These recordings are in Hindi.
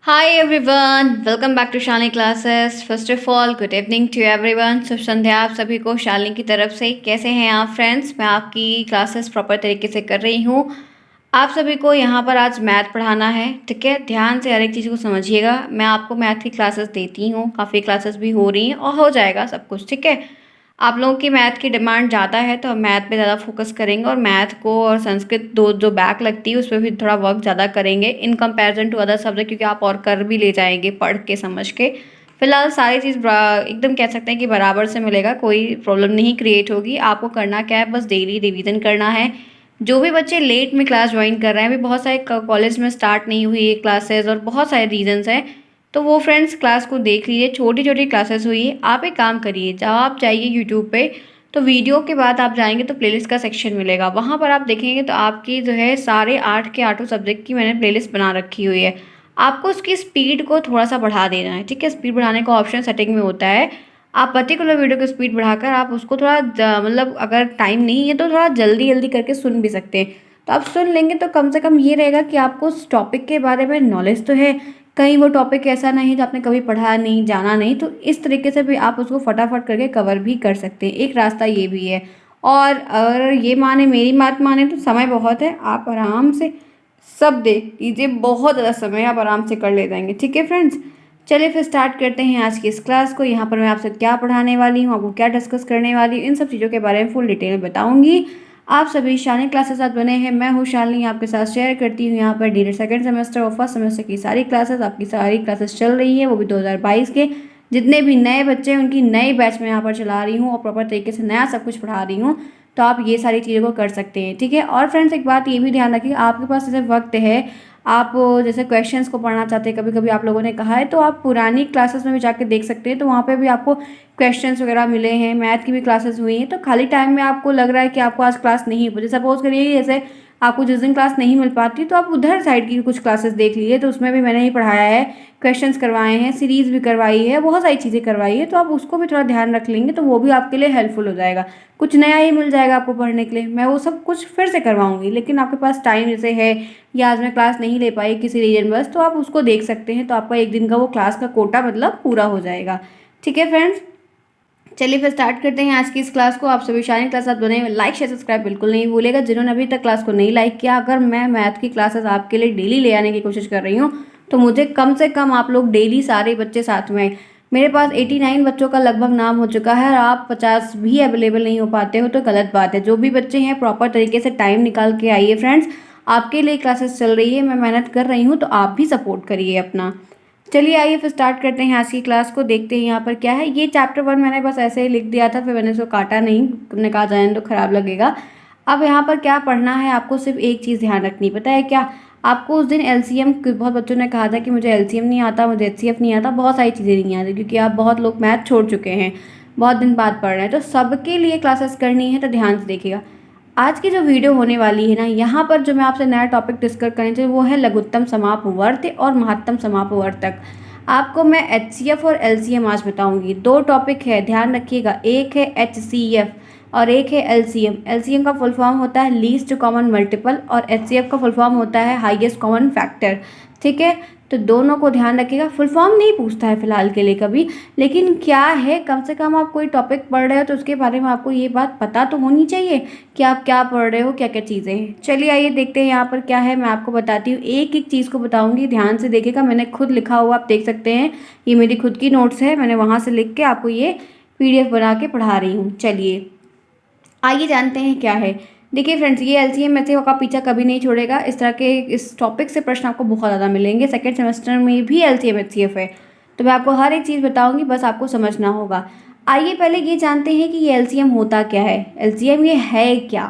Hi everyone, welcome back to Shalini classes. First of all good evening to everyone. शुभ संध्या आप सभी को शालिनी की तरफ से। कैसे हैं आप फ्रेंड्स? मैं आपकी क्लासेस प्रॉपर तरीके से कर रही हूँ। आप सभी को यहाँ पर आज मैथ पढ़ाना है, ठीक है? ध्यान से हर एक चीज़ को समझिएगा। मैं आपको मैथ की क्लासेस देती हूँ, काफ़ी क्लासेस भी हो रही हैं और हो जाएगा सब कुछ, ठीक है? आप लोगों की मैथ की डिमांड ज़्यादा है तो हम मैथ पे ज़्यादा फोकस करेंगे और मैथ को और संस्कृत दो जो बैक लगती है उस पर भी थोड़ा वर्क ज़्यादा करेंगे in comparison to other subject, क्योंकि आप और कर भी ले जाएंगे पढ़ के समझ के। फिलहाल सारी चीज़ एकदम कह सकते हैं कि बराबर से मिलेगा, कोई प्रॉब्लम नहीं क्रिएट होगी। आपको करना क्या है, बस डेली रिवीजन करना है। जो भी बच्चे लेट में क्लास ज्वाइन कर रहे हैं, अभी बहुत सारे कॉलेज में स्टार्ट नहीं हुई है क्लासेस और बहुत सारे रीजंस हैं, तो वो फ्रेंड्स क्लास को देख लीजिए। छोटी छोटी क्लासेस हुई है। आप एक काम करिए, जब आप जाइए यूट्यूब पे तो वीडियो के बाद आप जाएंगे तो प्लेलिस्ट का सेक्शन मिलेगा, वहाँ पर आप देखेंगे तो आपकी जो है सारे 8 के 8 सब्जेक्ट की मैंने प्लेलिस्ट बना रखी हुई है। आपको उसकी स्पीड को थोड़ा सा बढ़ा देना है, ठीक है? स्पीड बढ़ाने का ऑप्शन सेटिंग में होता है। आप पर्टिकुलर वीडियो की स्पीड बढ़ाकर आप उसको थोड़ा मतलब अगर टाइम नहीं है तो थोड़ा जल्दी जल्दी करके सुन भी सकते हैं। तो आप सुन लेंगे तो कम से कम ये रहेगा कि आपको उस टॉपिक के बारे में नॉलेज तो है। कहीं वो टॉपिक ऐसा नहीं जो आपने कभी पढ़ा नहीं, जाना नहीं, तो इस तरीके से भी आप उसको फटाफट करके कवर भी कर सकते हैं। एक रास्ता ये भी है। और अगर ये माने, मेरी बात माने, तो समय बहुत है, आप आराम से सब देख लीजिए। बहुत ज़्यादा समय आप आराम से कर ले जाएंगे, ठीक है फ्रेंड्स? चलिए फिर स्टार्ट करते हैं आज की इस क्लास को। यहाँ पर मैं आपसे क्या पढ़ाने वाली हूँ, आपको क्या डिस्कस करने वाली हूँ, इन सब चीज़ों के बारे में फुल डिटेल में बताऊँगी। आप सभी शालिनी क्लासेस साथ बने हैं। मैं हूँ शालिनी, आपके साथ शेयर करती हूँ यहाँ पर डेली सेकंड सेमेस्टर और फर्स्ट सेमेस्टर की सारी क्लासेस। आपकी सारी क्लासेस चल रही है, वो भी 2022 के। जितने भी नए बच्चे हैं उनकी नई बैच में यहाँ पर चला रही हूँ और प्रॉपर तरीके से नया सब कुछ पढ़ा रही हूँ, तो आप ये सारी चीज़ों को कर सकते हैं, ठीक है? और फ्रेंड्स एक बात ये भी ध्यान रखिए, आपके पास जैसे वक्त है, आप जैसे क्वेश्चंस को पढ़ना चाहते हैं, कभी कभी आप लोगों ने कहा है, तो आप पुरानी क्लासेस में भी जाके देख सकते हैं। तो वहाँ पे भी आपको क्वेश्चंस वगैरह मिले हैं, मैथ की भी क्लासेस हुई हैं। तो खाली टाइम में आपको लग रहा है कि आपको आज क्लास नहीं हो, सपोज करिए जैसे आपको जिस दिन क्लास नहीं मिल पाती तो आप उधर साइड की कुछ क्लासेस देख लीजिए, तो उसमें भी मैंने ही पढ़ाया है, क्वेश्चंस करवाए हैं, सीरीज़ भी करवाई है, बहुत सारी चीज़ें करवाई है। तो आप उसको भी थोड़ा ध्यान रख लेंगे तो वो भी आपके लिए हेल्पफुल हो जाएगा। कुछ नया ही मिल जाएगा आपको पढ़ने के लिए। मैं वो सब कुछ फिर से करवाऊंगी, लेकिन आपके पास टाइम जैसे है या आज मैं क्लास नहीं ले पाई किसी रीजन बस, तो आप उसको देख सकते हैं। तो आपका एक दिन का वो क्लास का कोटा मतलब पूरा हो जाएगा, ठीक है फ्रेंड्स? चलिए फिर स्टार्ट करते हैं आज की इस क्लास को। आप सभी शालिनी क्लास साथ बने, लाइक शेयर सब्सक्राइब बिल्कुल नहीं भूलेगा। जिन्होंने अभी तक क्लास को नहीं लाइक किया, अगर मैं मैथ की क्लासेस आपके लिए डेली ले आने की कोशिश कर रही हूँ तो मुझे कम से कम आप लोग डेली सारे बच्चे साथ में आए। मेरे पास 89 बच्चों का लगभग नाम हो चुका है और आप 50 भी अवेलेबल नहीं हो पाते हो तो गलत बात है। जो भी बच्चे हैं प्रॉपर तरीके से टाइम निकाल के आइए फ्रेंड्स, आपके लिए क्लासेस चल रही है, मैं मेहनत कर रही हूँ, तो आप भी सपोर्ट करिए अपना। चलिए आइए फिर स्टार्ट करते हैं आज की क्लास को। देखते हैं यहाँ पर क्या है। ये चैप्टर 1 मैंने बस ऐसे ही लिख दिया था, फिर मैंने इसको काटा नहीं, तुमने कहा जाए तो खराब लगेगा। अब यहाँ पर क्या पढ़ना है आपको, सिर्फ एक चीज़ ध्यान रखनी, पता है क्या? आपको उस दिन एलसीएम, बहुत बच्चों ने कहा था कि मुझे एलसीएम नहीं आता, मुझे एचसीएफ नहीं आता, बहुत सारी चीज़ें नहीं आती, क्योंकि आप बहुत लोग मैथ छोड़ चुके हैं, बहुत दिन बाद पढ़ रहे हैं। तो सबके लिए क्लासेस करनी है, तो ध्यान से देखिएगा। आज की जो वीडियो होने वाली है ना, यहाँ पर जो मैं आपसे नया टॉपिक डिस्कस करने चाहिए वो है लघुत्तम समापवर्त और महत्तम समापवर्तक। आपको मैं एचसीएफ और एलसीएम आज बताऊंगी। दो टॉपिक है, ध्यान रखिएगा। एक है एचसीएफ और एक है एलसीएम। एलसीएम का फुल फॉर्म होता है लीस्ट कॉमन मल्टीपल और एचसीएफ का फुल फॉर्म होता है हाईएस्ट कॉमन फैक्टर, ठीक है? तो दोनों को ध्यान रखिएगा। फुल फॉर्म नहीं पूछता है फिलहाल के लिए कभी, लेकिन क्या है, कम से कम आप कोई टॉपिक पढ़ रहे हो तो उसके बारे में आपको ये बात पता तो होनी चाहिए कि आप क्या पढ़ रहे हो, क्या क्या चीज़ें हैं। चलिए आइए देखते हैं यहाँ पर क्या है, मैं आपको बताती हूँ। एक एक चीज़ को बताऊँगी, ध्यान से देखिएगा। मैंने खुद लिखा हुआ आप देख सकते हैं, ये मेरी खुद की नोट्स है, मैंने वहाँ से लिख के आपको ये पीडीएफ बना के पढ़ा रही हूँ। चलिए आइए जानते हैं क्या है। देखिए फ्रेंड्स, ये एलसीएम ऐसे का पीछा कभी नहीं छोड़ेगा। इस तरह के इस टॉपिक से प्रश्न आपको बहुत ज़्यादा मिलेंगे। सेकंड सेमेस्टर में भी एलसीएम एचसीएफ है, तो मैं आपको हर एक चीज़ बताऊंगी, बस आपको समझना होगा। आइए पहले ये जानते हैं कि ये एलसीएम होता क्या है। एलसीएम ये है क्या?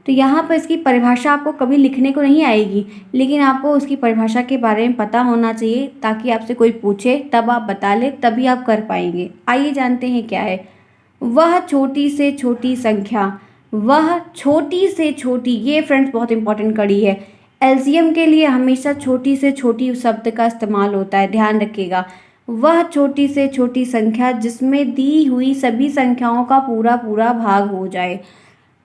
तो यहाँ पर इसकी परिभाषा आपको कभी लिखने को नहीं आएगी, लेकिन आपको उसकी परिभाषा के बारे में पता होना चाहिए, ताकि आपसे कोई पूछे तब आप बता ले, तभी आप कर पाएंगे। आइए जानते हैं क्या है। वह छोटी से छोटी संख्या, वह छोटी से छोटी, ये फ्रेंड्स बहुत इंपॉर्टेंट कड़ी है। एलसीएम के लिए हमेशा छोटी से छोटी शब्द का इस्तेमाल होता है, ध्यान रखिएगा। वह छोटी से छोटी संख्या जिसमें दी हुई सभी संख्याओं का पूरा पूरा भाग हो जाए।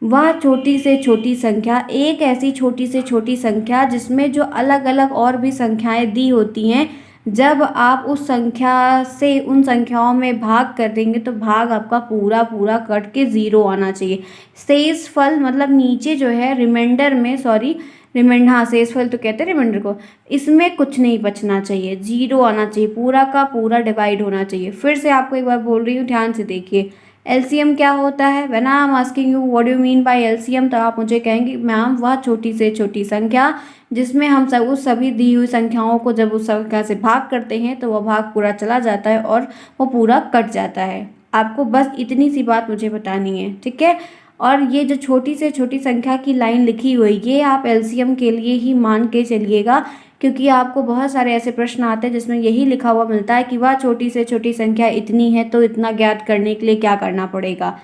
वह छोटी से छोटी संख्या, एक ऐसी छोटी से छोटी संख्या जिसमें जो अलग अलग और भी संख्याएं दी होती हैं जब आप उस संख्या से उन संख्याओं में भाग कर देंगे तो भाग आपका पूरा पूरा कट के ज़ीरो आना चाहिए। शेषफल मतलब नीचे जो है रिमाइंडर में, सॉरी रिमाइंडर, हाँ शेषफल तो कहते हैं रिमाइंडर को, इसमें कुछ नहीं बचना चाहिए, ज़ीरो आना चाहिए, पूरा का पूरा डिवाइड होना चाहिए। फिर से आपको एक बार बोल रही हूँ, ध्यान से देखिए। एलसीएम क्या होता है? When I am asking you what do mean by LCM, तो आप मुझे कहेंगे मैम वह छोटी से छोटी संख्या जिसमें हम सब उस सभी दी हुई संख्याओं को जब उस संख्या से भाग करते हैं तो वह भाग पूरा चला जाता है और वो पूरा कट जाता है। आपको बस इतनी सी बात मुझे बतानी है, ठीक है। और ये जो छोटी से छोटी संख्या की लाइन लिखी हुई, ये आप एलसीएम के लिए ही मान के चलिएगा, क्योंकि आपको बहुत सारे ऐसे प्रश्न आते हैं जिसमें यही लिखा हुआ मिलता है कि वह छोटी से छोटी संख्या इतनी है तो इतना ज्ञात करने के लिए क्या करना पड़ेगा।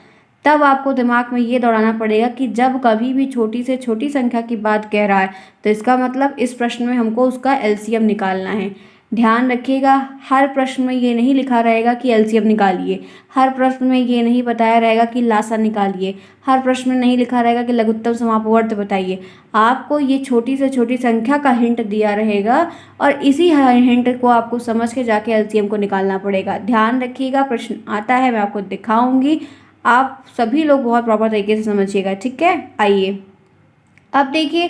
तब आपको दिमाग में ये दौड़ाना पड़ेगा कि जब कभी भी छोटी से छोटी संख्या की बात कह रहा है तो इसका मतलब इस प्रश्न में हमको उसका एलसीएम निकालना है। ध्यान रखिएगा, हर प्रश्न में ये नहीं लिखा रहेगा कि एलसीएम निकालिए, हर प्रश्न में ये नहीं बताया रहेगा कि लासा निकालिए, हर प्रश्न में नहीं लिखा रहेगा कि लघुत्तम समापवर्त बताइए। आपको ये छोटी से छोटी संख्या का हिंट दिया रहेगा और इसी हिंट को आपको समझ के जाके एलसीएम को निकालना पड़ेगा। ध्यान रखिएगा, प्रश्न आता है मैं आपको दिखाऊंगी, आप सभी लोग बहुत प्रॉपर तरीके से समझिएगा, ठीक है। आइए अब देखिए,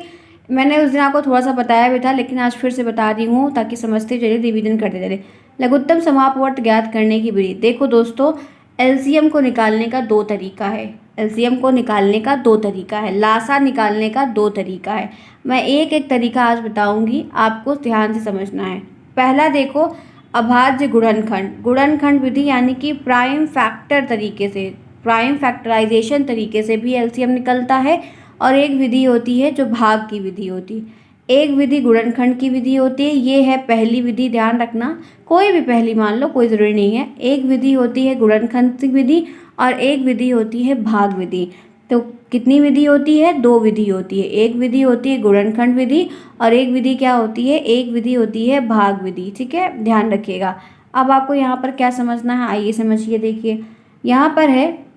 मैंने उस दिन आपको थोड़ा सा बताया भी था लेकिन आज फिर से बता रही हूँ ताकि समझते चलिए, रिवीजन करते चलिए। लघुत्तम समापवर्त ज्ञात करने की विधि। देखो दोस्तों, एलसीएम को निकालने का दो तरीका है, एलसीएम को निकालने का दो तरीका है, लासा निकालने का दो तरीका है। मैं एक एक तरीका आज बताऊंगी, आपको ध्यान से समझना है। पहला देखो, अभाज्य गुणनखंड, गुणनखंड विधि यानी कि प्राइम फैक्टर तरीके से, प्राइम फैक्टराइजेशन तरीके से भी एलसीएम निकलता है। और एक विधि होती है जो भाग की विधि होती है। एक विधि गुणनखंड की विधि होती है, ये है पहली विधि, ध्यान रखना, कोई भी पहली मान लो, कोई ज़रूरी नहीं है। एक विधि होती है गुणनखंड की विधि और एक विधि होती है भाग विधि। तो कितनी विधि होती है? दो विधि होती है, एक विधि होती है गुणनखंड विधि और एक विधि क्या होती है? एक विधि होती है भाग विधि, ठीक है, ध्यान रखिएगा। अब आपको यहाँ पर क्या समझना है, आइए समझिए। देखिए यहाँ पर है,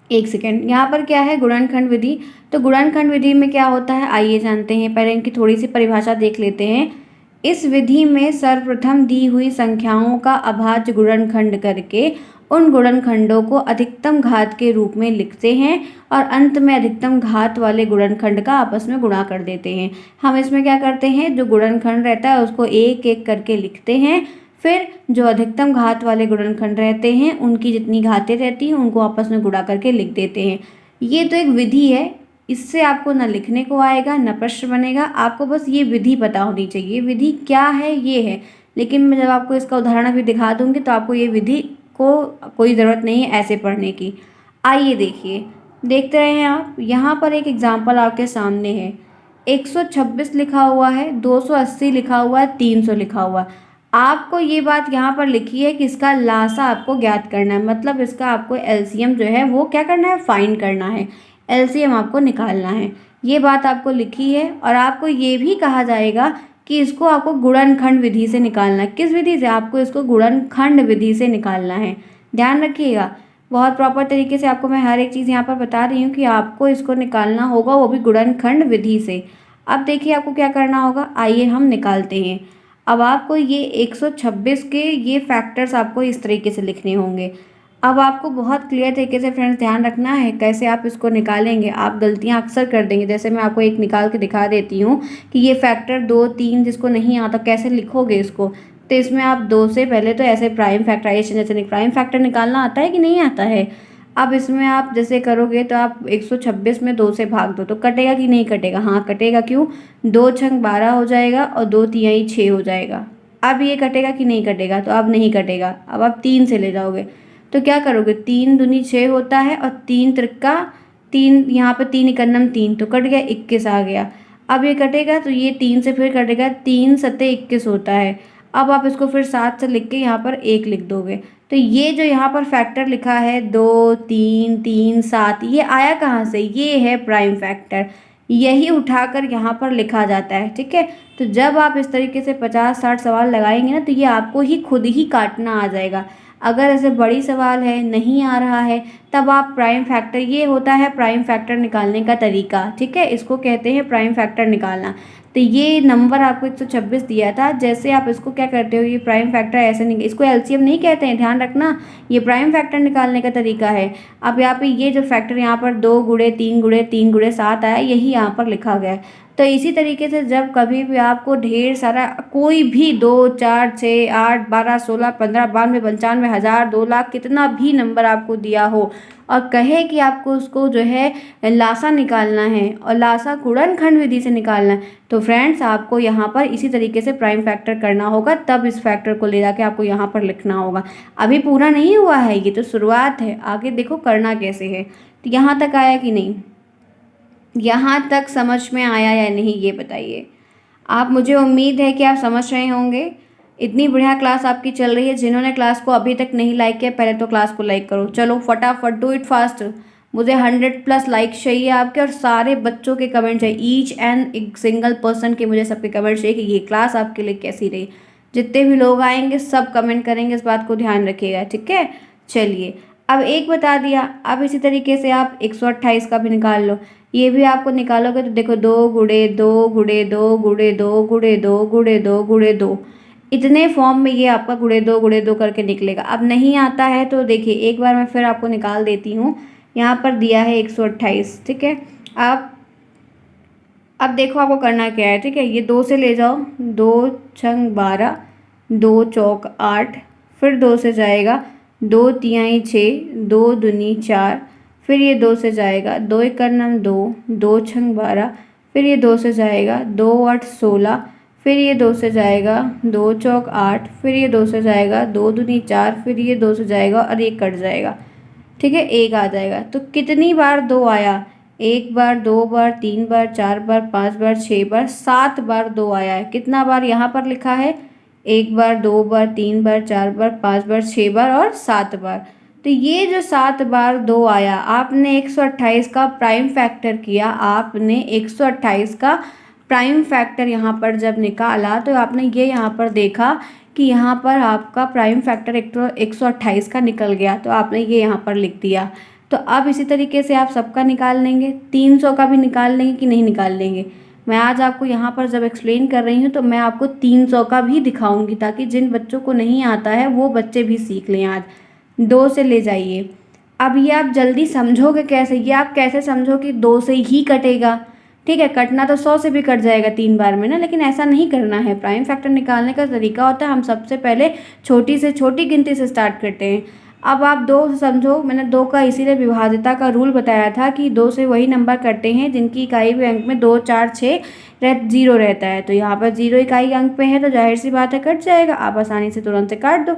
एक सेकेंड, यहाँ पर क्या है? गुणनखंड विधि। तो गुणनखंड विधि में क्या होता है आइए जानते हैं, पहले इनकी थोड़ी सी परिभाषा देख लेते हैं। इस विधि में सर्वप्रथम दी हुई संख्याओं का अभाज्य गुणनखंड करके उन गुणनखंडों को अधिकतम घात के रूप में लिखते हैं और अंत में अधिकतम घात वाले गुणनखंड का आपस में गुणा कर देते हैं। हम इसमें क्या करते हैं, जो गुणनखंड रहता है उसको एक एक करके लिखते हैं, फिर जो अधिकतम घात वाले गुणनखंड रहते हैं उनकी जितनी घातें रहती हैं उनको आपस में गुणा करके लिख देते हैं। ये तो एक विधि है, इससे आपको न लिखने को आएगा न प्रश्न बनेगा, आपको बस ये विधि पता होनी चाहिए। विधि क्या है ये है, लेकिन मैं जब आपको इसका उदाहरण भी दिखा दूंगी तो आपको ये विधि को कोई ज़रूरत नहीं है ऐसे पढ़ने की। आइए देखिए, देखते रहें आप। यहाँ पर एक एग्जाम्पल आपके सामने है, 126 लिखा हुआ है, 280 लिखा हुआ है, 300 लिखा हुआ है। आपको ये बात यहाँ पर लिखी है कि इसका लासा आपको ज्ञात करना है, मतलब इसका आपको एलसीएम जो है वो क्या करना है, फाइंड करना है, एलसीएम आपको निकालना है। ये बात आपको लिखी है और आपको ये भी कहा जाएगा कि इसको आपको गुणनखंड विधि से निकालना है। किस विधि से? आपको इसको गुणनखंड विधि से निकालना है। ध्यान रखिएगा, बहुत प्रॉपर तरीके से आपको मैं हर एक चीज़ यहाँ पर बता रही हूँ कि आपको इसको निकालना होगा, वो भी गुणनखंड विधि से। अब देखिए आपको क्या करना होगा, आइए हम निकालते हैं। अब आपको ये 126 के ये फैक्टर्स आपको इस तरीके से लिखने होंगे। अब आपको बहुत क्लियर तरीके से फ्रेंड्स ध्यान रखना है कैसे आप इसको निकालेंगे। आप गलतियां अक्सर कर देंगे, जैसे मैं आपको एक निकाल के दिखा देती हूँ कि ये फैक्टर 2 3 जिसको नहीं आता कैसे लिखोगे इसको। तो इसमें आप 2 से पहले तो ऐसे प्राइम फैक्टराइजेशन, जैसे प्राइम फैक्टर निकालना आता है कि नहीं आता है। अब इसमें आप जैसे करोगे तो आप 126 में 2 से भाग दो तो कटेगा कि नहीं कटेगा? हाँ कटेगा। क्यों? 2 छंग 12 हो जाएगा और 2 तिहाई 6 हो जाएगा। अब ये कटेगा कि नहीं कटेगा? तो अब नहीं कटेगा। अब आप 3 से ले जाओगे तो क्या करोगे, 3 दूनी 6 होता है और 3 त्रिक्का 3, यहाँ पर 3 इकन्नम 3 तो कट गया, 21 आ गया। अब ये कटेगा तो ये 3 से फिर कटेगा, 3 सत्ते 21 होता है। अब आप इसको फिर 7 से लिख के यहाँ पर 1 लिख दोगे। तो ये जो यहाँ पर फैक्टर लिखा है 2 3 3 7, ये आया कहाँ से? ये है प्राइम फैक्टर, यही उठाकर यहाँ पर लिखा जाता है, ठीक है। तो जब आप इस तरीके से 50-60 सवाल लगाएंगे ना तो ये आपको ही खुद ही काटना आ जाएगा। अगर ऐसे बड़ी सवाल है नहीं आ रहा है तब आप प्राइम फैक्टर, ये होता है प्राइम फैक्टर निकालने का तरीका, ठीक है, इसको कहते हैं प्राइम फैक्टर निकालना। तो ये नंबर आपको 126 दिया था। जैसे आप इसको क्या करते हो, ये प्राइम फैक्टर ऐसे नहीं, इसको एलसीएम नहीं कहते हैं, ध्यान रखना, ये प्राइम फैक्टर निकालने का तरीका है। अब यहाँ पे ये जो फैक्टर यहाँ पर 2 गुणे 3 गुणे 3 गुणे 7 आया, यही यहाँ पर लिखा गया है। तो इसी तरीके से जब कभी भी आपको ढेर सारा कोई भी 2 4 6 8 12 16 15 92 95 1000 2 लाख कितना भी नंबर आपको दिया हो और कहे कि आपको उसको जो है लासा निकालना है और लासा गुणनखंड विधि से निकालना है, तो फ्रेंड्स आपको यहाँ पर इसी तरीके से प्राइम फैक्टर करना होगा, तब इस फैक्टर को ले जाके आपको यहाँ पर लिखना होगा। अभी पूरा नहीं हुआ है, ये तो शुरुआत है, आगे देखो करना कैसे है। तो यहाँ तक आया कि नहीं, यहाँ तक समझ में आया या नहीं ये बताइए आप। मुझे उम्मीद है कि आप समझ रहे होंगे। इतनी बढ़िया क्लास आपकी चल रही है, जिन्होंने क्लास को अभी तक नहीं लाइक किया पहले तो क्लास को लाइक करो। चलो फटाफट, डू इट फास्ट। मुझे 100+ लाइक चाहिए आपके और सारे बच्चों के कमेंट चाहिए, ईच एंड एक सिंगल पर्सन के मुझे सबके कमेंट चाहिए कि ये क्लास आपके लिए कैसी रही। जितने भी लोग आएंगे सब कमेंट करेंगे, इस बात को ध्यान रखिएगा, ठीक है। चलिए अब एक बता दिया, अब इसी तरीके से आप 128 का भी निकाल लो। ये भी आपको निकालोगे तो देखो 2 गुणे 2 गुणे 2 गुणे 2 गुणे 2 गुणे 2 गुणे 2, इतने फॉर्म में ये आपका गुणे 2 करके निकलेगा। अब नहीं आता है तो देखिए एक बार मैं फिर आपको निकाल देती हूँ। यहाँ पर दिया है 128, ठीक है। अब देखो आपको करना क्या है, ठीक है। ये 2 से ले जाओ, 2 छंग 12, 2 चौक 8, फिर 2 से जाएगा 2 तिहाई 6, 2 दूनी 4, फिर ये 2 से जाएगा 2 एक नम 2, 2 छंग 12, फिर ये 2 से जाएगा 2 8 16, फिर ये 2 से जाएगा 2 चौक 8, फिर ये 2 से जाएगा 2 दूनी 4, फिर ये 2 से जाएगा और एक कट जाएगा, ठीक है, एक आ जाएगा। तो कितनी बार 2 आया, 1 बार 2 बार 3 बार 4 बार 5 बार 6 बार 7 बार 2 आया है। कितना बार यहाँ पर लिखा है, 1 बार 2 बार 3 बार 4 बार 5 बार 6 बार और 7 बार। तो ये जो 7 बार 2 आया, आपने 128 का प्राइम फैक्टर किया, आपने 128 का प्राइम फैक्टर यहाँ पर जब निकाला तो आपने ये यहाँ पर देखा कि यहाँ पर आपका प्राइम फैक्टर 128 का निकल गया, तो आपने ये यहाँ पर लिख दिया। तो अब इसी तरीके से आप सबका निकाल लेंगे, 300 का भी निकाल लेंगे कि नहीं निकाल लेंगे। मैं आज आपको यहाँ पर जब एक्सप्लेन कर रही हूँ तो मैं आपको 300 का भी दिखाऊंगी, ताकि जिन बच्चों को नहीं आता है वो बच्चे भी सीख लें। आज 2 से ले जाइए। अब ये आप जल्दी समझोगे कैसे, ये आप कैसे समझो कि 2 से ही कटेगा, ठीक है। कटना तो 100 से भी कट जाएगा 3 बार में ना, लेकिन ऐसा नहीं करना है। प्राइम फैक्टर निकालने का तरीका होता है, हम सबसे पहले छोटी से छोटी गिनती से स्टार्ट करते हैं। अब आप 2 से समझो, मैंने 2 का इसीलिए विभाज्यता का रूल बताया था कि 2 से वही नंबर कटते हैं जिनकी इकाई भी अंक में 2 4 6 0 रहता है। तो यहाँ पर 0 इकाई अंक पे है तो जाहिर सी बात है कट जाएगा, आप आसानी से तुरंत से काट दो।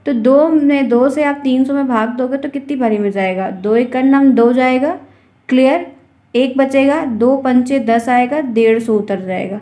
तो 2 से आप 300 में भाग दोगे तो कितनी बारी में जाएगा, 2 एक नम 2 जाएगा, क्लियर, एक बचेगा, 2 पंचे 10 आएगा, 150 उतर जाएगा।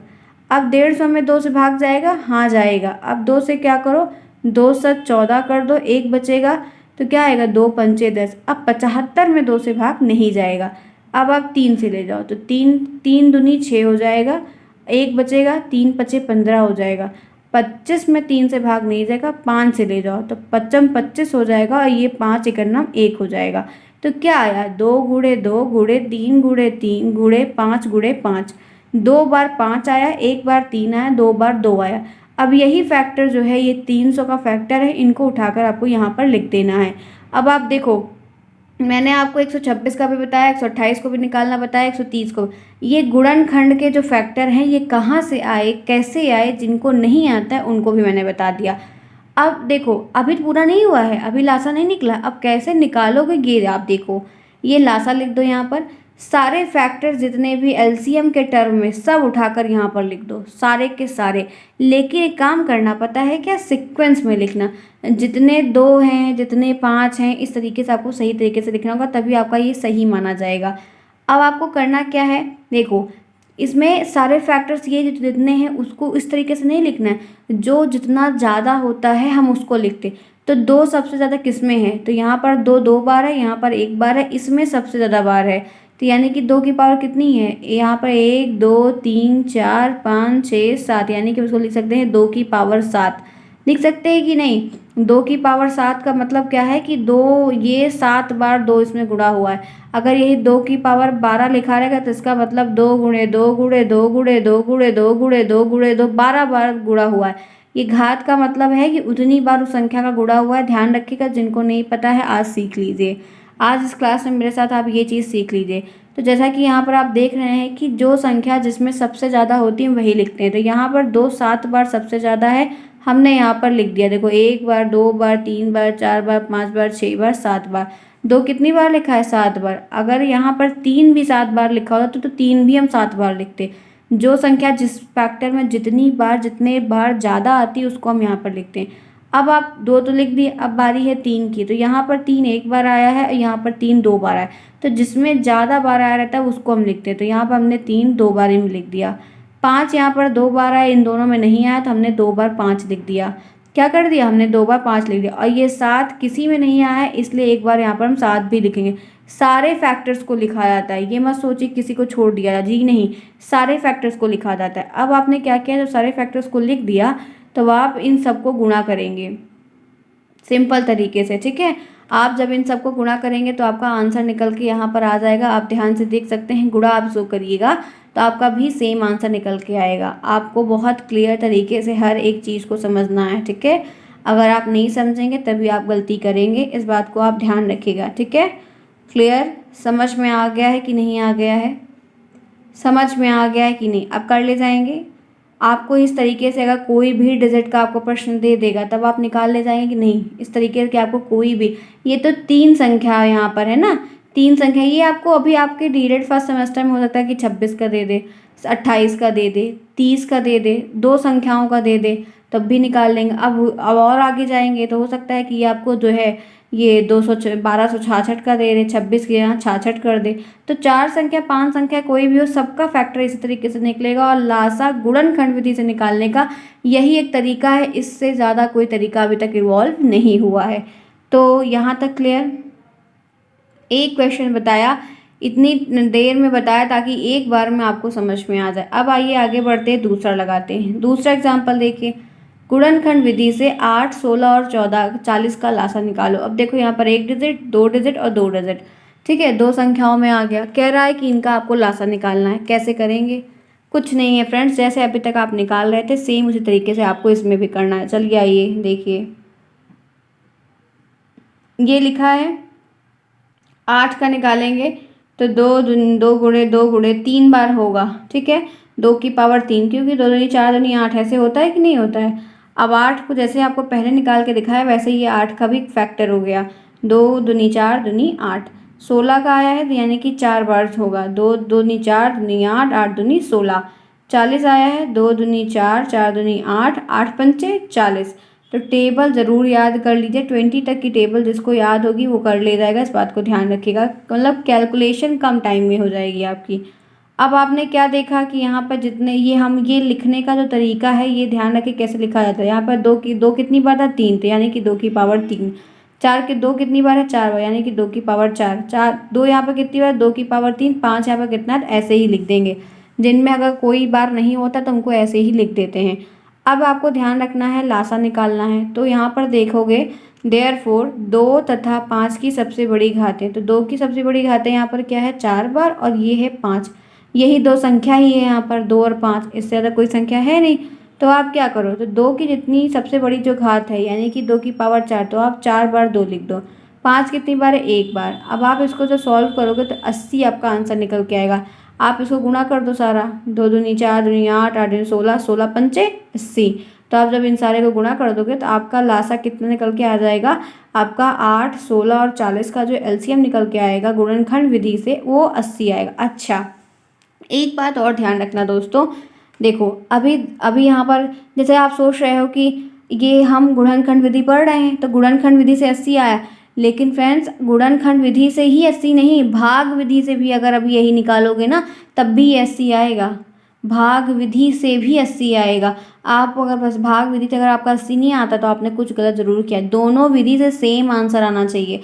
अब 150 में 2 से भाग जाएगा, हाँ जाएगा। अब 2 से क्या करो, 2 7 14 कर दो, एक बचेगा, तो क्या आएगा, 2 पंचे 10। अब 75 में 2 से भाग नहीं जाएगा। अब आप 3 से ले जाओ तो 3 दूनी 6 हो जाएगा, एक बचेगा, 3 पचे 15 हो जाएगा। 25 में 3 से भाग नहीं जाएगा, 5 से ले जाओ तो 25 25 हो जाएगा और ये 5 एक नाम 1 हो जाएगा। तो क्या आया, 2 गुणे 2 गुणे 3 गुणे 3 गुणे 5 गुणे 5, 2 बार 5 आया, 1 बार 3 आया, 2 बार 2 आया। अब यही फैक्टर जो है, ये 300 का फैक्टर है, इनको उठाकर आपको यहाँ पर लिख देना है। अब आप देखो, मैंने आपको 126 का भी बताया, 128 को भी निकालना बताया, 130 को। ये गुणनखंड के जो फैक्टर हैं ये कहाँ से आए, कैसे आए, जिनको नहीं आता है उनको भी मैंने बता दिया। अब देखो, अभी पूरा नहीं हुआ है, अभी लासा नहीं निकला। अब कैसे निकालोगे ये आप देखो, ये लासा लिख दो यहाँ पर, सारे फैक्टर जितने भी एलसीएम के टर्म में सब उठाकर यहाँ पर लिख दो, सारे के सारे। लेकिन एक काम करना, पता है क्या, सीक्वेंस में लिखना, जितने 2 हैं जितने 5 हैं इस तरीके से आपको सही तरीके से लिखना होगा, तभी आपका ये सही माना जाएगा। अब आपको करना क्या है, देखो इसमें सारे फैक्टर्स ये जितने हैं उसको इस तरीके से नहीं लिखना है, जो जितना ज़्यादा होता है हम उसको लिखते। तो 2 सबसे ज़्यादा किस में है, तो यहाँ पर 2 बार है, यहाँ पर 1 बार है, इसमें सबसे ज़्यादा बार है। तो यानी कि 2 की पावर कितनी है, यहाँ पर 1 2 3 4 5 6 7, यानी कि उसको लिख सकते हैं 2 की पावर 7, लिख सकते हैं कि नहीं। 2 की पावर 7 का मतलब क्या है कि 2 ये 7 बार 2 इसमें गुणा हुआ है। अगर यही 2 की पावर 12 लिखा रहेगा तो इसका मतलब 2 गुणे 2 गुणे 2 गुणे 2 गुणे 2 गुणे 2 गुणे 2 12 बार गुणा हुआ है। ये घात का मतलब है कि उतनी बार उस संख्या का गुणा हुआ है। ध्यान रखिएगा, जिनको नहीं पता है आज सीख लीजिए। आज इस क्लास में मेरे साथ आप ये चीज़ सीख लीजिए। तो जैसा कि यहाँ पर आप देख रहे हैं कि जो संख्या जिसमें सबसे ज़्यादा होती है वही लिखते हैं। तो यहाँ पर 2 7 बार सबसे ज़्यादा है, हमने यहाँ पर लिख दिया। देखो 1 बार, 2 बार, 3 बार, 4 बार, 5 बार, 6 बार, 7 बार। 2 कितनी बार लिखा है? 7 बार। अगर यहाँ पर 3 भी 7 बार लिखा होता तो 3 भी हम 7 बार लिखते। जो संख्या जिस फैक्टर में जितने बार ज़्यादा आती है उसको हम यहाँ पर लिखते हैं। अब आप 2 तो लिख दिए, अब बारी है 3 की। तो यहाँ पर 3 एक बार आया है और यहाँ पर 3 2 बार आया, तो जिसमें ज़्यादा बार आया रहता है उसको हम लिखते हैं। तो यहाँ पर हमने 3 2 बारी में लिख दिया। 5 यहाँ पर 2 बार आया, इन दोनों में नहीं आया तो हमने 2 बार 5 लिख दिया। क्या कर दिया हमने? 2 बार 5 लिख दिया। और ये 7 किसी में नहीं आया है, इसलिए एक बार यहाँ पर हम 7 भी लिखेंगे। सारे फैक्टर्स को लिखा जाता है, ये मत सोचिए किसी को छोड़ दिया जी, नहीं, सारे फैक्टर्स को लिखा जाता है। अब आपने क्या किया, जब सारे फैक्टर्स को लिख दिया तो आप इन सबको गुणा करेंगे सिंपल तरीके से, ठीक है। आप जब इन सबको गुणा करेंगे तो आपका आंसर निकल के यहाँ पर आ जाएगा। आप ध्यान से देख सकते हैं, गुणा आप जो करिएगा तो आपका भी सेम आंसर निकल के आएगा। आपको बहुत क्लियर तरीके से हर एक चीज़ को समझना है, ठीक है। अगर आप नहीं समझेंगे तभी आप गलती करेंगे, इस बात को आप ध्यान रखिएगा, ठीक है। क्लियर? समझ में आ गया है कि नहीं आ गया है? समझ में आ गया है कि नहीं? अब कर ले जाएंगे। आपको इस तरीके से अगर कोई भी डिजिट का आपको प्रश्न दे देगा तब आप निकाल ले जाएंगे कि नहीं? इस तरीके से आपको कोई भी, ये तो 3 संख्या यहाँ पर है ना, 3 संख्या, ये आपको अभी आपके डीएलएड फर्स्ट सेमेस्टर में हो सकता है कि 26 का दे दे, 28 का दे दे, 30 का दे दे, 2 संख्याओं का दे दे, तब भी निकाल लेंगे। अब और आगे जाएंगे तो हो सकता है कि ये आपको जो है ये 1266 का दे दे, 26 के यहाँ 66 कर दे। तो 4 संख्या 5 संख्या कोई भी हो, सबका फैक्टर इसी तरीके से निकलेगा। और लासा गुणनखंड विधि से निकालने का यही एक तरीका है, इससे ज़्यादा कोई तरीका अभी तक इवॉल्व नहीं हुआ है। तो यहाँ तक क्लियर? एक क्वेश्चन बताया, इतनी देर में बताया ताकि एक बार में आपको समझ में आ जाए। अब आइए आगे बढ़ते हैं, दूसरा लगाते हैं। दूसरा एग्जाम्पल देखिए, गुणनखंड विधि से 8, 16 और 14, 40 का लासा निकालो। अब देखो यहाँ पर 1 डिजिट, 2 डिजिट और 2 डिजिट, ठीक है, 2 संख्याओं में आ गया। कह रहा है कि इनका आपको लासा निकालना है। कैसे करेंगे? कुछ नहीं है फ्रेंड्स, जैसे अभी तक आप निकाल रहे थे सेम उसी तरीके से आपको इसमें भी करना है। चलिए आइए देखिए, ये लिखा है 8 का निकालेंगे तो 2 गुणे 2 गुणे 3 बार होगा, ठीक है। 2 की पावर 3, क्योंकि 2 दूनी 4 दूनी 8, ऐसे होता है कि नहीं होता है। अब 8 को जैसे आपको पहले निकाल के दिखाया वैसे ही ये 8 का भी फैक्टर हो गया। 2 दूनी 4 दूनी 8, 16 का आया है तो यानी कि 4 बार होगा। 2 दूनी 4 दूनी 8, 8 दूनी 16। 40 आया है, 2 दूनी 4, 4 दूनी 8, 8 पंचे 40। तो टेबल ज़रूर याद कर लीजिए, 20 तक की टेबल जिसको याद होगी वो कर ले जाएगा, इस बात को ध्यान रखिएगा। मतलब कैलकुलेशन कम टाइम में हो जाएगी आपकी। अब आपने क्या देखा कि यहाँ पर जितने ये लिखने का जो तरीका है ये ध्यान रखें कैसे लिखा जाता है। यहाँ पर 2 कितनी बार था? 3 थे, यानी कि 2 की पावर 3। 4 के 2 कितनी बार है? 4 बार, यानी कि 2 की पावर 4। 4 2 यहाँ पर कितनी बार? 2 की पावर 3। 5 यहाँ पर कितना है? ऐसे ही लिख देंगे। जिनमें अगर कोई बार नहीं होता तो उनको ऐसे ही लिख देते हैं। अब आपको ध्यान रखना है, लासा निकालना है। तो यहाँ पर देखोगे देयरफॉर 2 तथा 5 की सबसे बड़ी घातें, तो 2 की सबसे बड़ी घातें यहाँ पर क्या है? 4 बार, और ये है 5। यही 2 संख्या ही है यहाँ पर, 2 और 5, इससे ज़्यादा कोई संख्या है नहीं। तो आप क्या करो, तो 2 की जितनी सबसे बड़ी जो घात है यानी कि 2 की पावर 4, तो आप 4 बार 2 लिख दो। 5 कितनी बार है? 1 बार। अब आप इसको जब सॉल्व करोगे तो 80 आपका आंसर निकल के आएगा। आप इसको गुणा कर दो सारा, 2 दूनी 4 दूनी 8, 8 दूनी 16, 16 पंचे 80। तो आप जब इन सारे को गुणा कर दोगे तो आपका लासा कितना निकल के आ जाएगा? आपका 8, 16 और 40 का जो एलसीएम निकल के आएगा गुणनखंड विधि से वो 80 आएगा। अच्छा, एक बात और ध्यान रखना दोस्तों, देखो अभी यहाँ पर जैसे आप सोच रहे हो कि ये हम गुणनखंड विधि पढ़ रहे हैं तो गुणनखंड विधि से 80 आया, लेकिन फ्रेंड्स गुणनखंड विधि से ही 80 नहीं, भाग विधि से भी अगर अभी यही निकालोगे ना तब भी 80 आएगा। भाग विधि से भी 80 आएगा। आप अगर बस भाग विधि से अगर आपका 80 नहीं आता तो आपने कुछ गलत ज़रूर किया। दोनों विधि से सेम आंसर आना चाहिए।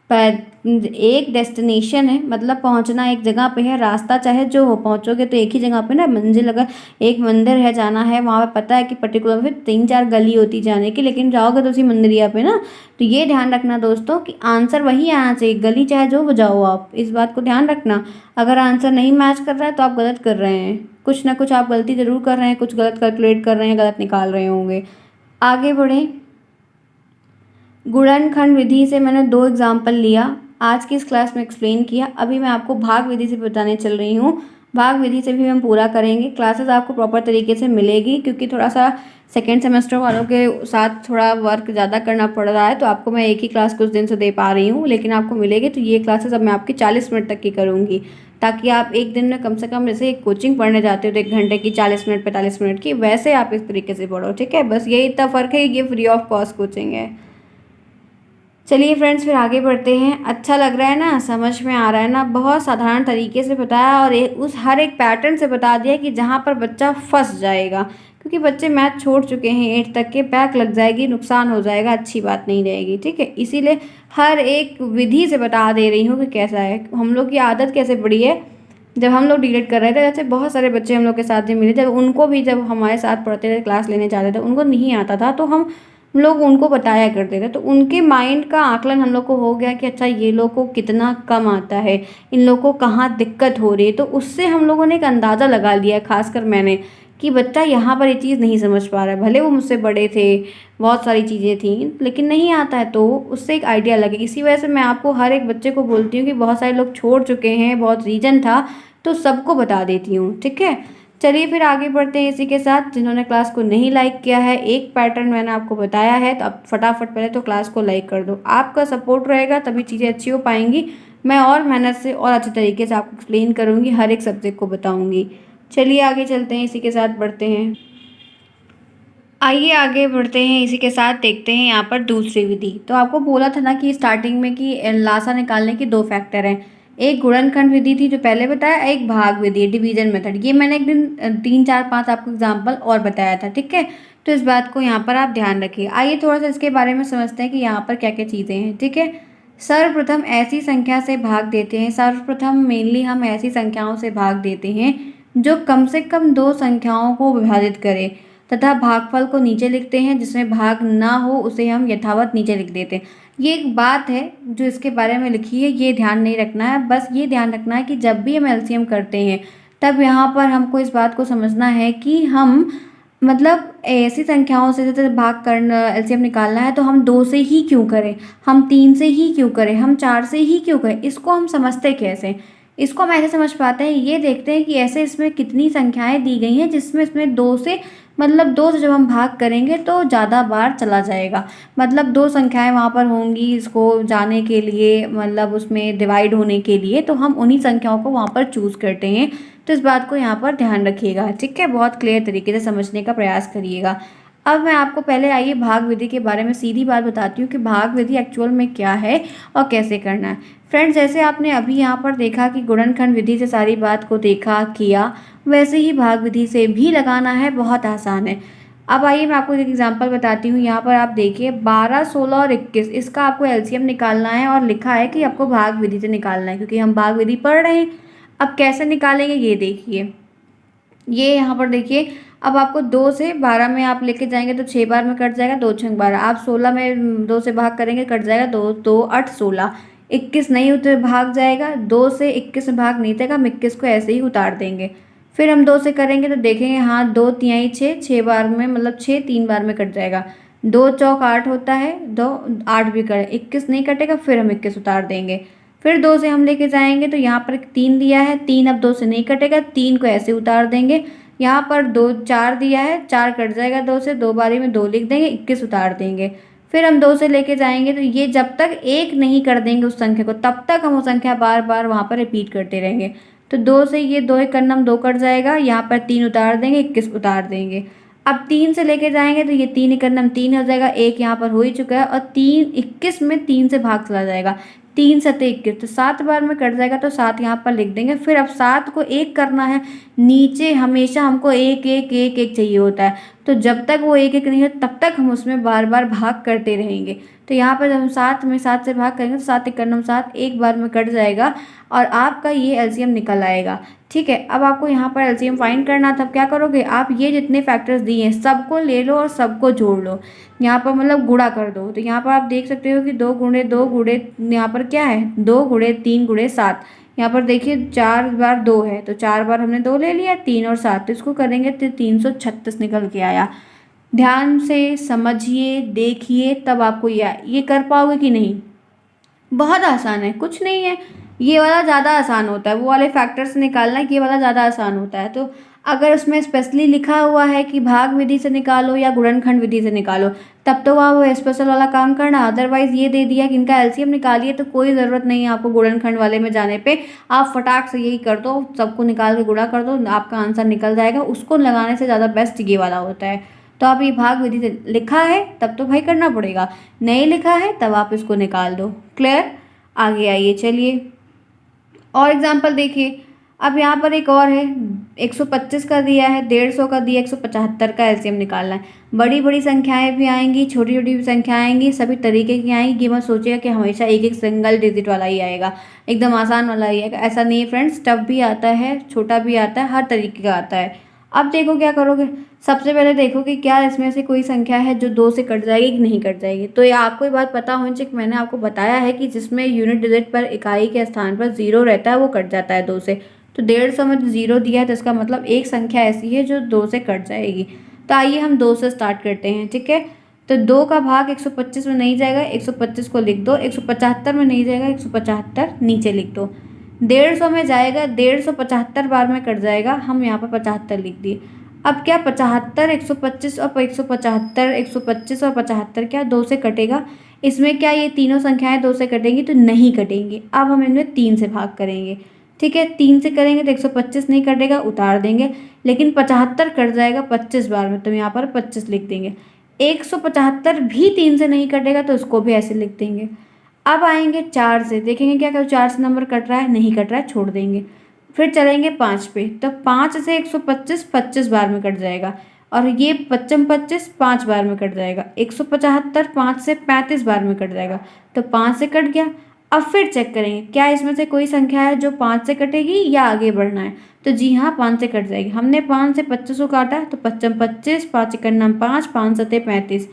पर एक डेस्टिनेशन है, मतलब पहुंचना एक जगह पे है, रास्ता चाहे जो हो पहुंचोगे तो एक ही जगह पे ना। मंजिल अगर एक मंदिर है जाना है, वहाँ पे पता है कि पर्टिकुलर फिर 3-4 गली होती जाने की, लेकिन जाओगे तो उसी मंदिरिया पे ना। तो ये ध्यान रखना दोस्तों कि आंसर वही आना चाहिए, गली चाहे जो बजाओ आप, इस बात को ध्यान रखना। अगर आंसर नहीं मैच कर रहा है तो आप गलत कर रहे हैं, कुछ ना कुछ आप गलती ज़रूर कर रहे हैं, कुछ गलत कैलकुलेट कर रहे हैं, गलत निकाल रहे होंगे। आगे बढ़ें। गुणनखंड विधि से मैंने 2 एग्जाम्पल लिया, आज की इस क्लास में एक्सप्लेन किया। अभी मैं आपको भाग विधि से बताने चल रही हूँ। भाग विधि से भी हम पूरा करेंगे, क्लासेस आपको प्रॉपर तरीके से मिलेगी, क्योंकि थोड़ा सा सेकेंड सेमेस्टर वालों के साथ थोड़ा वर्क ज़्यादा करना पड़ रहा है, तो आपको मैं एक ही क्लास कुछ दिन से दे पा रही हूँ, लेकिन आपको मिलेगी। तो ये क्लासेस अब मैं आपकी 40 मिनट तक की करूँगी, ताकि आप एक दिन में कम से कम, जैसे एक कोचिंग पढ़ने जाते हो तो 1 घंटे की 40 मिनट 45 मिनट की, वैसे आप इस तरीके से पढ़ो, ठीक है। बस यही इतना फ़र्क है, ये फ्री ऑफ कॉस्ट कोचिंग है। चलिए फ्रेंड्स, फिर आगे बढ़ते हैं। अच्छा लग रहा है ना, समझ में आ रहा है ना, बहुत साधारण तरीके से बताया और उस हर एक पैटर्न से बता दिया कि जहाँ पर बच्चा फंस जाएगा, क्योंकि बच्चे मैथ छोड़ चुके हैं 8 तक के, बैक लग जाएगी, नुकसान हो जाएगा, अच्छी बात नहीं रहेगी, ठीक है। इसीलिए हर एक विधि से बता दे रही हूँ कि कैसा है। हम लोग की आदत कैसे पड़ी है, जब हम लोग डीलेट कर रहे थे, जैसे बहुत सारे बच्चे हम लोग के साथ भी मिले, जब उनको भी, जब हमारे साथ पढ़ते थे, क्लास लेने जाते थे, उनको नहीं आता था, तो हम लोग उनको बताया करते थे, तो उनके माइंड का आकलन हम लोग को हो गया कि अच्छा ये लोग को कितना कम आता है, इन लोग को कहाँ दिक्कत हो रही है। तो उससे हम लोगों ने एक अंदाज़ा लगा लिया, खासकर मैंने, कि बच्चा यहाँ पर ये चीज़ नहीं समझ पा रहा है। भले वो मुझसे बड़े थे, बहुत सारी चीज़ें थी, लेकिन नहीं आता है, तो उससे एक आइडिया लगे। इसी वजह से मैं आपको हर एक बच्चे को बोलती हूँ कि बहुत सारे लोग छोड़ चुके हैं, बहुत रीज़न था, तो सबको बता देती हूँ, ठीक है। चलिए फिर आगे बढ़ते हैं इसी के साथ। जिन्होंने क्लास को नहीं लाइक किया है, एक पैटर्न मैंने आपको बताया है, तो अब फटाफट पहले तो क्लास को लाइक कर दो। आपका सपोर्ट रहेगा तभी चीज़ें अच्छी हो पाएंगी। मैं और मेहनत से और अच्छे तरीके से आपको एक्सप्लेन करूँगी, हर एक सब्जेक्ट को बताऊँगी। चलिए आगे चलते हैं, इसी के साथ बढ़ते हैं। आइए आगे बढ़ते हैं, इसी के साथ देखते हैं यहाँ पर दूसरी विधि। तो आपको बोला था ना कि स्टार्टिंग में कि लासा निकालने के 2 फैक्टर हैं। एक गुणनखंड विधि थी जो पहले बताया, एक भाग विधि, डिवीजन मेथड। ये मैंने एक दिन 3 4 5 आपको एग्जाम्पल और बताया था, ठीक है। तो इस बात को यहाँ पर आप ध्यान रखिए। आइए थोड़ा सा इसके बारे में समझते हैं कि यहाँ पर क्या क्या चीज़ें हैं, ठीक है। सर्वप्रथम ऐसी संख्या से भाग देते हैं, सर्वप्रथम मेनली हम ऐसी संख्याओं से भाग देते हैं जो कम से कम 2 संख्याओं को विभाजित करें, तथा भागफल को नीचे लिखते हैं। जिसमें भाग ना हो उसे हम यथावत नीचे लिख देते हैं। ये एक बात है जो इसके बारे में लिखी है, ये ध्यान नहीं रखना है। बस ये ध्यान रखना है कि जब भी हम एलसीएम करते हैं, तब यहाँ पर हमको इस बात को समझना है कि हम, मतलब ऐसी संख्याओं से जैसे भाग करना, एलसीएम निकालना है, तो हम 2 से ही क्यों करें, हम 3 से ही क्यों करें, हम 4 से ही क्यों करें, इसको हम समझते कैसे। इसको हम ऐसे समझ पाते हैं, ये देखते हैं कि ऐसे इसमें कितनी संख्याएं दी गई हैं जिसमें इसमें 2 से, मतलब 2 से जब हम भाग करेंगे तो ज़्यादा बार चला जाएगा। मतलब 2 संख्याएं वहाँ पर होंगी इसको जाने के लिए, मतलब उसमें डिवाइड होने के लिए, तो हम उन्हीं संख्याओं को वहाँ पर चूज़ करते हैं। तो इस बात को यहाँ पर ध्यान रखिएगा, ठीक है। बहुत क्लियर तरीके से समझने का प्रयास करिएगा। अब मैं आपको पहले आइए भाग विधि के बारे में सीधी बात बताती हूँ कि भाग विधि एक्चुअल में क्या है और कैसे करना है। फ्रेंड्स, जैसे आपने अभी यहाँ पर देखा कि गुणनखंड विधि से सारी बात को देखा किया, वैसे ही भाग विधि से भी लगाना है, बहुत आसान है। अब आइए मैं आपको एक एग्जांपल बताती हूँ। यहाँ पर आप देखिए 12, 16 और 21, इसका आपको एलसीएम निकालना है और लिखा है कि आपको भाग विधि से निकालना है, क्योंकि हम भाग विधि पढ़ रहे हैं। अब कैसे निकालेंगे ये देखिए, ये यहाँ पर देखिए। अब आपको 2 से 12 में आप लेके जाएंगे तो 6 बार में कट जाएगा, 2 6 12। आप 16 में 2 से भाग करेंगे, कट जाएगा 2 2 8 16। 21 नहीं उतर भाग जाएगा, 2 से 21 में भाग नहीं जाएगा, हम 21 को ऐसे ही उतार देंगे। फिर हम 2 से करेंगे तो देखेंगे, हाँ 2 तिहाई 6, 6 बार में, मतलब 6 3 बार में कट जाएगा। 2 चौक 8 होता है, 2 8 भी कटे, 21 नहीं कटेगा, फिर हम 21 उतार देंगे। फिर 2 से हम लेके जाएंगे तो यहाँ पर 3 दिया है, 3 अब 2 से नहीं कटेगा, 3 को ऐसे उतार देंगे। यहाँ पर 2 4 दिया है, 4 कट जाएगा 2 से, 2 बारी में 2 लिख देंगे, 21 उतार देंगे। फिर हम 2 से लेके जाएंगे तो ये जब तक 1 नहीं कर देंगे उस संख्या को, तब तक हम वो संख्या बार बार वहाँ पर रिपीट करते रहेंगे। तो 2 से ये 2 एक करना, 2 कट जाएगा, यहाँ पर 3 उतार देंगे, 21 उतार देंगे। अब 3 से लेके जाएंगे तो ये 3 एक करना 3 हो जाएगा, 1 यहाँ पर हो ही चुका है, और 3 21 में 3 से भाग चला जाएगा, 3 सते 21, तो 7 बार में कट जाएगा, तो 7 यहाँ पर लिख देंगे। फिर अब 7 को 1 करना है, नीचे हमेशा हमको 1 1 1 1 चाहिए होता है, तो जब तक वो एक एक नहीं हो तब तक हम उसमें बार बार भाग करते रहेंगे। तो यहाँ पर जब हम 7 से भाग करेंगे तो 7 एक करना 7 एक बार में कट जाएगा और आपका ये एलसीएम निकल आएगा। ठीक है, अब आपको यहाँ पर एलसीएम फाइंड करना था, क्या करोगे आप, ये जितने फैक्टर्स दिए हैं सबको ले लो और सबको जोड़ लो। यहाँ पर मतलब गुणा कर दो। तो यहाँ पर आप देख सकते हो कि 2 गुणे यहाँ पर क्या है 2 गुणे 3 गुणे 7। यहाँ पर देखिए 4 बार 2 है तो 4 बार हमने 2 ले लिया, 3 और 7 तो इसको करेंगे तो 336 निकल के आया। ध्यान से समझिए, देखिए, तब आपको ये कर पाओगे कि नहीं। बहुत आसान है, कुछ नहीं है। ये वाला ज़्यादा आसान होता है, वो वाले फैक्टर्स निकालना, ये वाला ज़्यादा आसान होता है। तो अगर उसमें स्पेशली लिखा हुआ है कि भाग विधि से निकालो या गुणनखंड विधि से निकालो, तब तो वहाँ वो स्पेशल वाला काम करना। अदरवाइज ये दे दिया कि इनका एलसीएम निकालिए तो कोई ज़रूरत नहीं है आपको गुणनखंड वाले में जाने पे। आप फटाक से यही कर दो, सबको निकाल के गुणा कर दो, आपका आंसर निकल जाएगा। उसको लगाने से ज़्यादा बेस्ट ये वाला होता है। तो आप ये भाग विधि से लिखा है तब तो भाई करना पड़ेगा, नहीं लिखा है तब आप इसको निकाल दो। क्लियर, आगे आइए चलिए और एग्जाम्पल देखिए। अब यहाँ पर एक और है, 125 का दिया है, 150 का दिया, 175 का एलसीएम निकालना है। बड़ी बड़ी संख्याएं भी आएंगी, छोटी छोटी भी संख्याएं आएंगी, सभी तरीके की आएंगी। मत सोचिएगा कि हमेशा एक एक सिंगल डिजिट वाला ही आएगा, एकदम आसान वाला ही आएगा, ऐसा नहीं है फ्रेंड्स। टफ भी आता है, छोटा भी आता है, हर तरीके का आता है। अब देखो क्या करोगे, सबसे पहले देखो कि क्या इसमें से कोई संख्या है जो 2 से कट जाएगी कि नहीं कट जाएगी। तो ये आपको ये बात पता होनी चाहिए कि मैंने आपको बताया है कि जिसमें यूनिट डिजिट पर इकाई के स्थान पर 0 रहता है वो कट जाता है 2 से। तो 150 में 0 दिया है तो इसका मतलब एक संख्या ऐसी है जो 2 से कट जाएगी। तो आइए हम 2 से स्टार्ट करते हैं। ठीक है, तो 2 का भाग 125 में नहीं जाएगा, 125 को लिख दो। 175 में नहीं जाएगा, 175 नीचे लिख दो। 150 में जाएगा, 150 75 बार में कट जाएगा, हम यहाँ पर 75 लिख दिए। अब क्या 75 125 और 175 125 और 75 क्या 2 से कटेगा। इसमें क्या ये तीनों संख्याएं 2 से कटेंगी तो नहीं कटेंगी। अब हम इनमें 3 से भाग करेंगे। ठीक है, 3 से करेंगे तो 125 नहीं कटेगा, उतार देंगे, लेकिन 75 कट जाएगा 25 बार में, तो यहाँ पर 25 लिख देंगे। 175 भी 3 से नहीं कटेगा तो उसको भी ऐसे लिख देंगे। अब आएंगे 4 से, देखेंगे क्या कर 4 से नंबर कट रहा है, नहीं कट रहा है, छोड़ देंगे। फिर चलेंगे 5 पे, तो 5 से 125 25 बार में कट जाएगा, और ये 25 25 5 बार में कट जाएगा। 175 5 से 35 बार में कट जाएगा, तो 5 से कट गया। अब फिर चेक करेंगे क्या इसमें से कोई संख्या है जो 5 से कटेगी या आगे बढ़ना है। तो जी हाँ, 5 से कट जाएगी। हमने 5 से 25 को काटा तो 25 25 5 1 5 5 7 35।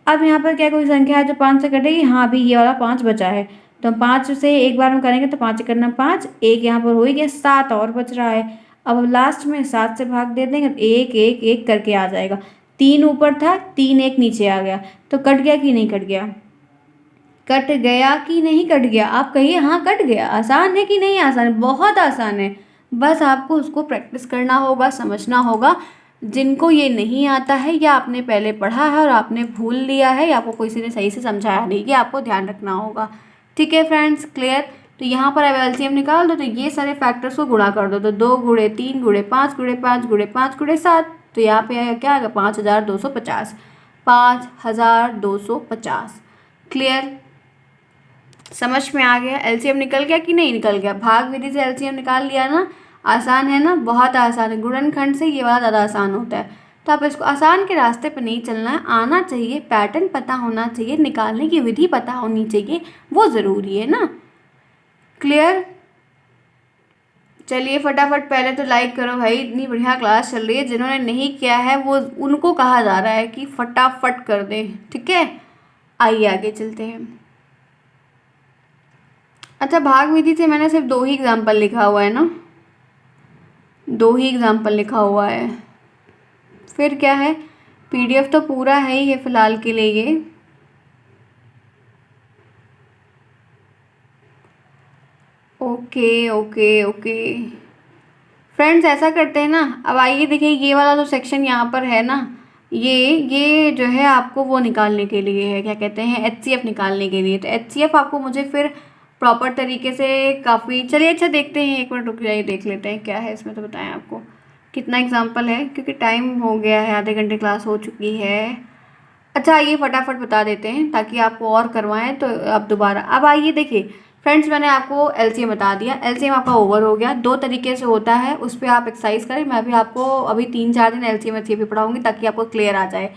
अब यहाँ पर क्या कोई संख्या है जो 5 से कटेगी, हाँ भी ये वाला 5 बचा है, तो 5 से एक बार में करेंगे तो 5 करना 5, एक यहाँ पर हो ही गया, 7 और बच रहा है। अब लास्ट में 7 से भाग दे देंगे तो 1 1 1 करके आ जाएगा। 3 ऊपर था, 3 1 नीचे आ गया, तो कट गया कि नहीं कट गया, कट गया कि नहीं कट गया। आप कहिए हाँ कट गया। आसान है कि नहीं आसान है, बहुत आसान है। बस आपको उसको प्रैक्टिस करना होगा, समझना होगा। जिनको ये नहीं आता है या आपने पहले पढ़ा है और आपने भूल लिया है या आपको किसी ने सही से समझाया नहीं, ये आपको ध्यान रखना होगा। ठीक है फ्रेंड्स, क्लियर। तो यहाँ पर अब एलसीएम निकाल दो, तो ये सारे फैक्टर्स को गुणा कर दो, तो 2 गुणे 3 गुणे 5 गुणे 5 गुणे 5 गुणे 7, तो यहाँ पे आएगा क्या आएगा 5250, 5250। क्लियर, समझ में आ गया। एलसीएम निकल गया कि नहीं निकल गया। भाग विधि से एलसीएम निकाल लिया ना, आसान है ना, बहुत आसान है। गुणनखंड से ये वाला ज़्यादा आसान होता है। तो आप इसको आसान के रास्ते पर नहीं चलना है, आना चाहिए, पैटर्न पता होना चाहिए, निकालने की विधि पता होनी चाहिए, वो ज़रूरी है ना। क्लियर, चलिए फटाफट पहले तो लाइक करो भाई, इतनी बढ़िया क्लास चल रही है। जिन्होंने नहीं किया है वो उनको कहा जा रहा है कि फटाफट कर दें। ठीक है, आइए आगे चलते हैं। अच्छा, भाग विधि से मैंने सिर्फ 2 ही एग्जाम्पल लिखा हुआ है ना, 2 ही एग्जाम्पल लिखा हुआ है। फिर क्या है, पीडीएफ तो पूरा है ही है फिलहाल के लिए ये। ओके ओके ओके फ्रेंड्स, ऐसा करते हैं ना, अब आइए देखिए ये वाला जो सेक्शन यहाँ पर है ना, ये जो है आपको वो निकालने के लिए है, क्या कहते हैं, एचसीएफ निकालने के लिए। तो एचसीएफ आपको मुझे फिर प्रॉपर तरीके से काफ़ी, चलिए अच्छा देखते हैं, एक मिनट रुक जाइए, देख लेते हैं क्या है इसमें, तो बताएं आपको कितना एग्जाम्पल है, क्योंकि टाइम हो गया है, आधे घंटे क्लास हो चुकी है। अच्छा आइए फटाफट बता देते हैं ताकि आपको और करवाएं तो अब दोबारा। अब आइए देखिए, फ्रेंड्स मैंने आपको एलसीएम बता दिया, एलसीएम आपका ओवर हो गया। 2 तरीके से होता है, उस पर आप एक्सरसाइज करें। मैं भी आपको अभी 3-4 दिन एलसीएम एचसीएफ भी पढ़ाऊंगी ताकि आपको क्लियर आ जाए।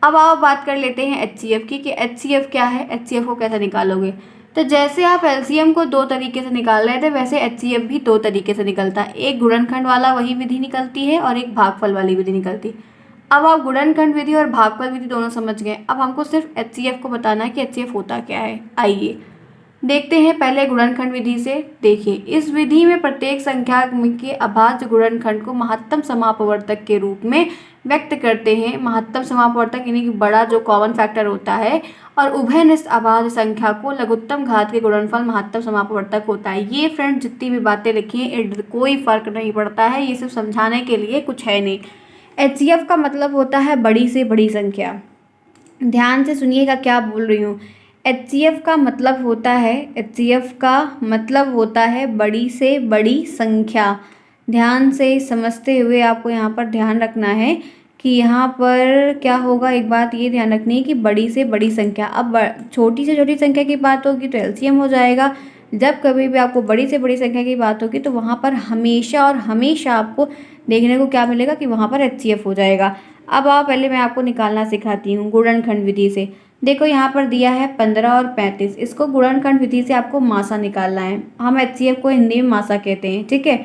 अब आप बात कर लेते हैं एचसीएफ की कि एचसीएफ क्या है, एचसीएफ को कैसे निकालोगे। तो जैसे आप एलसीएम को 2 तरीके से निकाल रहे थे, वैसे एचसीएफ भी 2 तरीके से निकलता है। एक गुणनखंड वाला वही विधि निकलती है और एक भागफल वाली विधि निकलती है। अब आप गुणनखंड विधि और भागफल विधि दोनों समझ गए। अब हमको सिर्फ एचसीएफ को बताना है कि एचसीएफ होता क्या है। आइए देखते हैं पहले गुणनखंड विधि से। देखिए, इस विधि में प्रत्येक संख्या के अभाज्य गुणनखंड को महत्तम समापवर्तक के रूप में व्यक्त करते हैं। महत्तम समापवर्तक यानी कि बड़ा जो कॉमन फैक्टर होता है, और उभयनिष्ठ अभाज्य संख्या को लघुत्तम घात के गुणनफल महत्तम समापवर्तक होता है। ये फ्रेंड जितनी भी बातें लिखी हैं कोई फर्क नहीं पड़ता है, ये सिर्फ समझाने के लिए, कुछ है नहीं। एचसीएफ का मतलब होता है बड़ी से बड़ी संख्या। ध्यान से सुनिएगा क्या बोल रही हूँ। एचसीएफ का मतलब होता है, एचसीएफ का मतलब होता है बड़ी से बड़ी संख्या। ध्यान से समझते हुए आपको यहाँ पर ध्यान रखना है कि यहाँ पर क्या होगा। एक बात ये ध्यान रखनी है कि बड़ी से बड़ी संख्या, अब छोटी से छोटी संख्या की बात होगी तो एलसीएम हो जाएगा। जब कभी भी आपको बड़ी से बड़ी संख्या की बात होगी तो वहाँ पर हमेशा और हमेशा आपको देखने को क्या मिलेगा कि वहाँ पर एचसीएफ हो जाएगा। अब पहले मैं आपको निकालना सिखाती हूँ गुणनखंड विधि से। देखो यहाँ पर दिया है 15 और 35, इसको गुणनखंड विधि से आपको मासा निकालना है। हम एचसीएफ को हिंदी में मासा कहते हैं, ठीक है।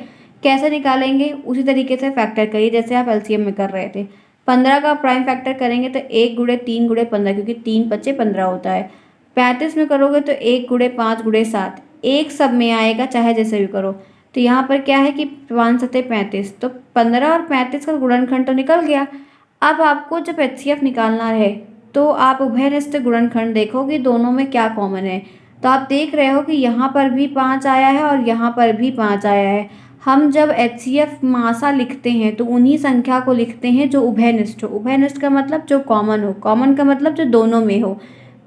कैसे निकालेंगे, उसी तरीके से फैक्टर करिए जैसे आप एलसीएम में कर रहे थे। 15 का प्राइम फैक्टर करेंगे तो 1 गुणे 3 गुणे 15, क्योंकि 3 × 5 = 15 होता है। 35 में करोगे तो 1 गुणे 5 गुणे 7, एक सब में आएगा चाहे जैसे भी करो। तो यहाँ पर क्या है कि 5 × 7 = 35, तो 15 और 35 का गुणनखंड तो निकल गया। अब आपको जब एचसीएफ निकालना है तो आप उभयनिष्ठ गुणनखंड देखोगे दोनों में क्या कॉमन है। तो आप देख रहे हो कि यहाँ पर भी 5 आया है और यहाँ पर भी 5 आया है। हम जब एचसीएफ मासा लिखते हैं तो उन्हीं संख्या को लिखते हैं जो उभयनिष्ठ हो। उभयनिष्ठ का मतलब जो कॉमन हो, कॉमन का मतलब जो दोनों में हो।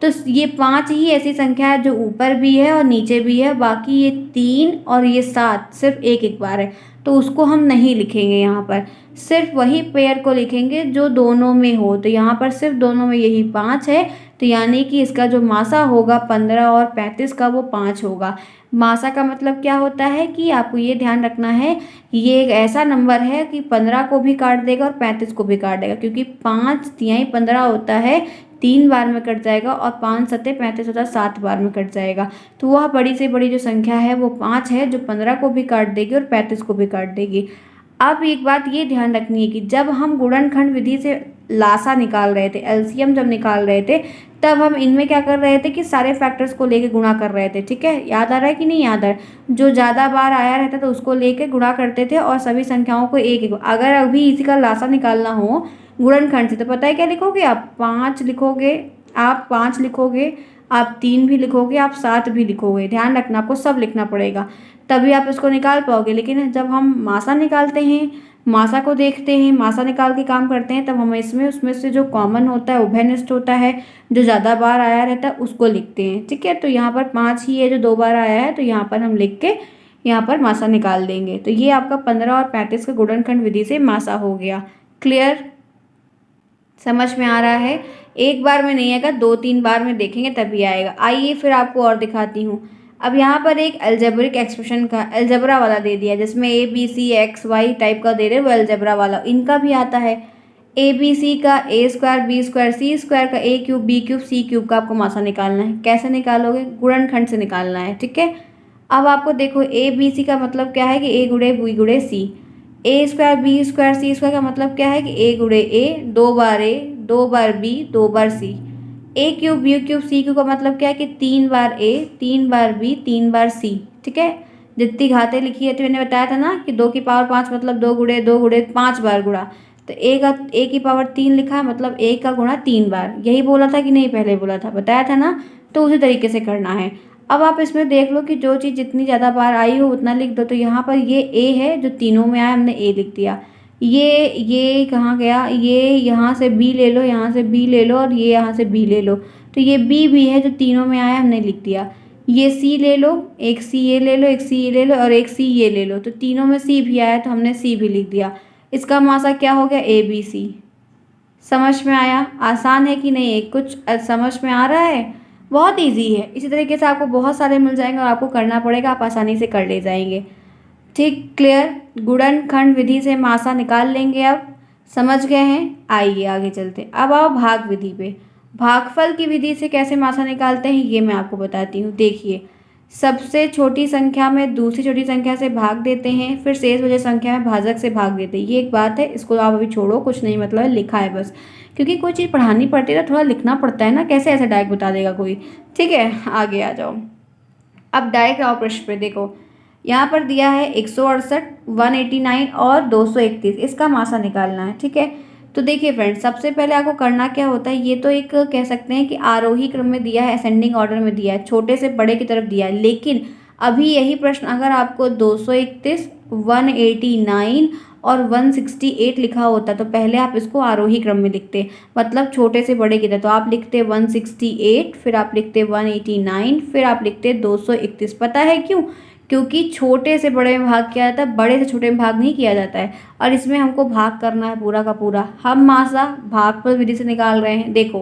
तो ये 5 ही ऐसी संख्या है जो ऊपर भी है और नीचे भी है, बाकी ये 3 और ये 7 सिर्फ एक एक बार है, तो उसको हम नहीं लिखेंगे। यहाँ पर सिर्फ वही पेयर को लिखेंगे जो दोनों में हो। तो यहाँ पर सिर्फ दोनों में यही 5 है, तो यानी कि इसका जो मासा होगा 15 और 35 का वो 5 होगा। मासा का मतलब क्या होता है कि आपको ये ध्यान रखना है कि ये एक ऐसा नंबर है कि 15 को भी काट देगा और 35 को भी काट देगा, क्योंकि 5 तिहाई 15 होता है, 3 बार में कट जाएगा, और 5 × 7 = 35 होता है, 7 बार में कट जाएगा। तो वह बड़ी से बड़ी जो संख्या है वो 5 है, जो 15 को भी काट देगी और 35 को भी काट देगी। अब एक बात ये ध्यान रखनी है कि जब हम गुणनखंड विधि से लासा निकाल रहे थे, एलसीएम जब निकाल रहे थे, तब हम इनमें क्या कर रहे थे कि सारे फैक्टर्स को लेके गुणा कर रहे थे, ठीक है। याद आ रहा है कि नहीं याद आ रहा है। जो ज़्यादा बार आया रहता था उसको लेके गुणा करते थे और सभी संख्याओं को एक एक। अगर अभी इसी का लासा निकालना हो गुणनखंड से तो पता है क्या लिखोगे आप, 5 लिखोगे, आप 5 लिखोगे, आप 3 भी लिखोगे, आप 7 भी लिखोगे। ध्यान रखना, आपको सब लिखना पड़ेगा, तभी आप इसको निकाल पाओगे। लेकिन जब हम मासा निकालते हैं, मासा को देखते हैं, मासा निकाल के काम करते हैं, तब हम उसमें से जो कॉमन होता है, उभयनिष्ठ होता है, जो ज़्यादा बार आया रहता है उसको लिखते हैं, ठीक है। तो यहाँ पर 5 ही है जो 2 बार आया है, तो यहाँ पर हम लिख के यहाँ पर मासा निकाल देंगे। तो ये आपका 15 और 35 का गुणनखंड विधि से मासा हो गया। क्लियर, समझ में आ रहा है। एक बार में नहीं आएगा, 2-3 बार में देखेंगे तभी आएगा। आइए फिर आपको और दिखाती हूँ। अब यहाँ पर एक अलजेब्रिक एक्सप्रेशन का अलजेब्रा वाला दे दिया, जिसमें ABC XY टाइप का दे रहे, वो अलजेब्रा वाला इनका भी आता है। ABC का A² B² C² का A³ B³ C³ का आपको मासा निकालना है। कैसे निकालोगे, गुणनखंड से निकालना है, ठीक है। अब आपको देखो ABC का मतलब क्या है कि A × B × C, A² B² C² का मतलब क्या है कि A × A, 2 bar A, 2 bar B, 2 bar C। A³ B³ C³ का मतलब क्या है कि 3 बार A, 3 bar B, 3 bar C, ठीक है। जितनी घातें लिखी है तो मैंने बताया था ना कि 2 की पावर 5 मतलब 2 × 2 × 5 बार गुणा, तो A की पावर 3 लिखा है मतलब A का गुणा 3 बार। यही बोला था कि नहीं, पहले बोला था, बताया था ना। तो उसी तरीके से करना है। अब आप इसमें देख लो कि जो चीज़ जितनी ज़्यादा बार आई हो उतना लिख दो। तो यहाँ पर ये A है जो तीनों में आया, हमने A लिख दिया। ये कहाँ गया, ये यहाँ से B ले लो, यहाँ से B ले लो, और ये यहाँ से B ले लो। तो ये B भी है जो तीनों में आया, हमने लिख दिया। ये C ले लो, एक C ये ले लो, एक C ये ले लो, और एक C ये ले लो। तो तीनों में C भी आया तो हमने C भी लिख दिया। इसका मासा क्या हो गया, ABC। समझ में आया, आसान है कि नहीं, कुछ समझ में आ रहा है। बहुत ईजी है। इसी तरीके से आपको बहुत सारे मिल जाएंगे और आपको करना पड़ेगा, आप आसानी से कर ले जाएंगे। ठीक, क्लियर। गुणनखंड विधि से मासा निकाल लेंगे। अब समझ गए हैं? आइए आगे चलते हैं। अब आओ भाग विधि पे। भागफल की विधि से कैसे मासा निकालते हैं ये मैं आपको बताती हूँ। देखिए, सबसे छोटी संख्या में दूसरी छोटी संख्या से भाग देते हैं, फिर शेष बचे संख्या में भाजक से भाग देते हैं। ये एक बात है, इसको आप अभी छोड़ो, कुछ नहीं मतलब है, लिखा है बस। क्योंकि कोई चीज़ पढ़ानी पड़ती है तो थोड़ा लिखना पड़ता है ना, कैसे ऐसे डायरेक्ट बता देगा कोई। ठीक है, आगे आ जाओ। अब डायरेक्ट आओ पृष्ठ पे। देखो यहाँ पर दिया है 168, 189 और 231, इसका मासा निकालना है। ठीक है, तो देखिए फ्रेंड्स, सबसे पहले आपको करना क्या होता है, ये तो एक कह सकते हैं कि आरोही क्रम में दिया है, असेंडिंग ऑर्डर में दिया है, छोटे से बड़े की तरफ दिया है। लेकिन अभी यही प्रश्न अगर आपको 231, 189 और 168 लिखा होता तो पहले आप इसको आरोही क्रम में लिखते, मतलब छोटे से बड़े की तरफ। तो आप लिखते 168, फिर आप लिखते 189, फिर आप लिखते 231। पता है क्यों? क्योंकि छोटे से बड़े में भाग किया जाता है, बड़े से छोटे में भाग नहीं किया जाता है। और इसमें हमको भाग करना है पूरा का पूरा। हम मासा भागफल विधि से निकाल रहे हैं। देखो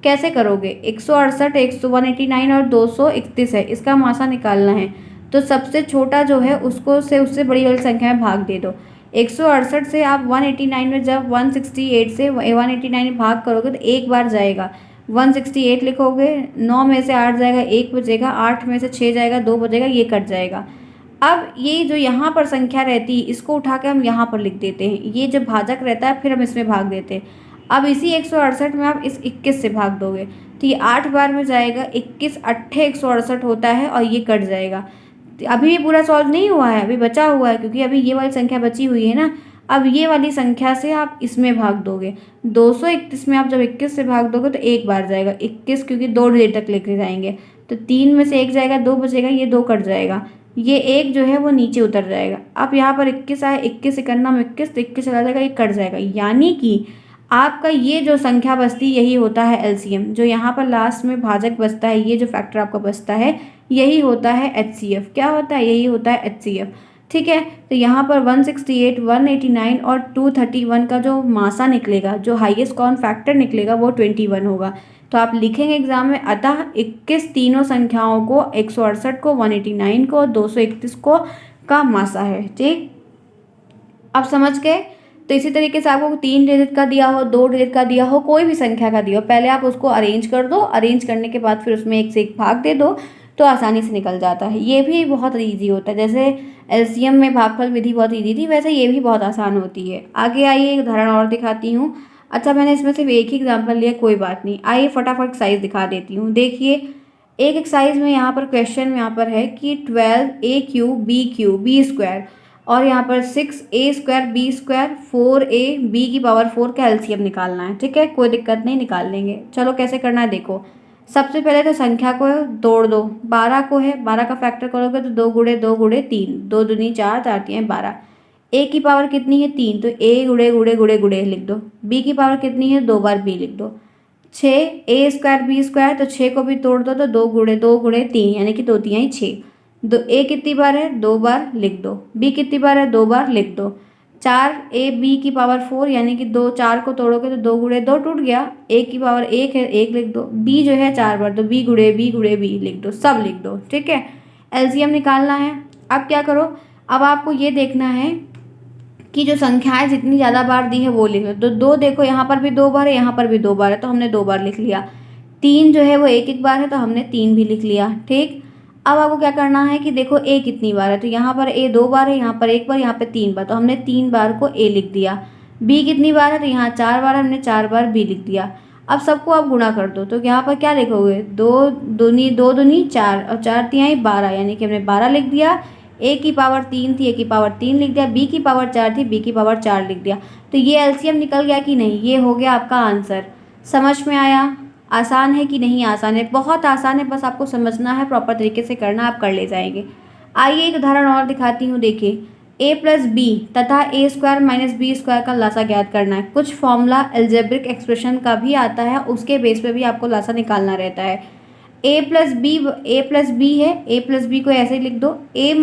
कैसे करोगे, 168, 189 और 231 है, इसका मासा निकालना है। तो सबसे छोटा जो है उसको से उससे बड़ी वाली संख्या में भाग दे दो। 168 से आप 189 में जब 168 से 189 में भाग करोगे तो एक बार जाएगा, 168 लिखोगे, 9 में से 8 जाएगा, 1 बचेगा, 8 में से 6 जाएगा, 2 बचेगा, ये कट जाएगा। अब ये जो यहाँ पर संख्या रहती है इसको उठा के हम यहाँ पर लिख देते हैं, ये जब भाजक रहता है फिर हम इसमें भाग देते हैं। अब इसी 168 में आप इस 21 से भाग दोगे तो ये 8 बार में जाएगा, 21 अट्ठे 168 होता है और ये कट जाएगा। अभी भी पूरा सॉल्व नहीं हुआ है, अभी बचा हुआ है, क्योंकि अभी ये वाली संख्या बची हुई है ना। अब ये वाली संख्या से आप इसमें भाग दोगे, 231 में आप जब 21 से भाग दोगे तो एक बार जाएगा 21, क्योंकि 2 डिजिट तक लेके जाएंगे। तो 3 में से 1 जाएगा, 2 बचेगा, ये 2 कट जाएगा, ये 1 जो है वो नीचे उतर जाएगा। अब यहाँ पर 21 आया, 21 इकन्ना में 21, तो 21 चला जाएगा, ये कट जाएगा। यानी कि आपका ये जो संख्या बचती यही होता है एलसीएम, जो यहाँ पर लास्ट में भाजक बचता है, ये जो फैक्टर आपका बचता है यही होता है एचसीएफ। क्या होता है? यही होता है एचसीएफ। ठीक है, तो यहाँ पर 168, 189 और 231 का जो मासा निकलेगा, जो हाईएस्ट कॉमन फैक्टर निकलेगा वो 21 होगा। तो आप लिखेंगे एग्जाम में, अतः 21 तीनों संख्याओं को, 168 को, 189 को और 231 को का मासा है। ठीक, अब समझ गए? तो इसी तरीके से आपको 3 डिजिट का दिया हो, 2 डिजिट का दिया हो, कोई भी संख्या का दिया हो, पहले आप उसको अरेंज कर दो, अरेंज करने के बाद फिर उसमें एक से एक भाग दे दो तो आसानी से निकल जाता है। ये भी बहुत ईजी होता है, जैसे एलसीएम में भागफल विधि बहुत ईजी थी, वैसे ये भी बहुत आसान होती है। आगे आइए एक उदाहरण और दिखाती हूँ। अच्छा, मैंने इसमें सिर्फ एक ही एग्जाम्पल लिया, कोई बात नहीं। आइए फटाफट एक्सरसाइज दिखा देती हूँ। देखिए एक एक्सरसाइज में यहाँ पर क्वेश्चन में यहाँ पर है कि 12 बी स्क्वायर और यहाँ पर 6a² b² 4a b की पावर 4 का एलसीएम निकालना है। ठीक है, कोई दिक्कत नहीं, निकाल लेंगे। चलो कैसे करना है देखो। सबसे पहले तो संख्या को तोड़ दो, 12 को है, 12 का फैक्टर करोगे तो 2 गुणे 2 गुणे 3, 2 दूनी 4, 4 तियां 12। ए की पावर कितनी है? 3, तो ए गुणे गुणे गुणे गुणे लिख दो। बी की पावर कितनी है? 2 बार बी लिख दो। 6a² b², तो 6 को भी तोड़ दो तो 2 गुणे 3 यानी कि 2 तिहाई 6। दो ए कितनी बार है? 2 बार लिख दो। बी कितनी बार है? 2 बार लिख दो। 4a b की पावर 4 यानी कि 2, 4 को तोड़ोगे तो 2 गुणे 2 टूट गया। a की पावर 1 है, 1 लिख दो। b जो है 4 बार, तो b गुणे b लिख दो, सब लिख दो। ठीक है, एलसीएम निकालना है। अब क्या करो, अब आपको ये देखना है कि जो संख्याएं जितनी ज़्यादा बार दी है वो लिख लो। तो 2 देखो, यहाँ पर भी 2 बार है, यहाँ पर भी 2 बार है, तो हमने 2 बार लिख लिया। 3 जो है वो 1 बार है, तो हमने 3 भी लिख लिया। ठीक, अब आपको क्या करना है कि देखो ए कितनी बार है, तो यहाँ पर ए 2 बार है, यहाँ पर 1 बार, यहाँ पे 3 बार, तो हमने 3 बार को ए लिख दिया। बी कितनी बार है, तो यहाँ 4 बार है, हमने 4 बार बी लिख दिया। अब सबको आप गुणा कर दो, तो यहाँ पर क्या लिखोगे? 2 दूनी 4 और 4 तिहाई 12, यानी कि हमने 12 लिख दिया। ए की पावर 3 थी, ए की पावर 3 लिख दिया। बी की पावर 4 थी, बी की पावर 4 लिख दिया। तो ये एलसीएम निकल गया कि नहीं? ये हो गया आपका आंसर। समझ में आया? आसान है कि नहीं? आसान है, बहुत आसान है, बस आपको समझना है, प्रॉपर तरीके से करना, आप कर ले जाएंगे। आइए एक उदाहरण और दिखाती हूँ। देखिए a+b तथा a² - b² का लासा ज्ञात करना है। कुछ फॉर्मूला एल्जेब्रिक एक्सप्रेशन का भी आता है, उसके बेस पे भी आपको लासा निकालना रहता है। a+b है, a+b को ऐसे ही लिख दो। a² -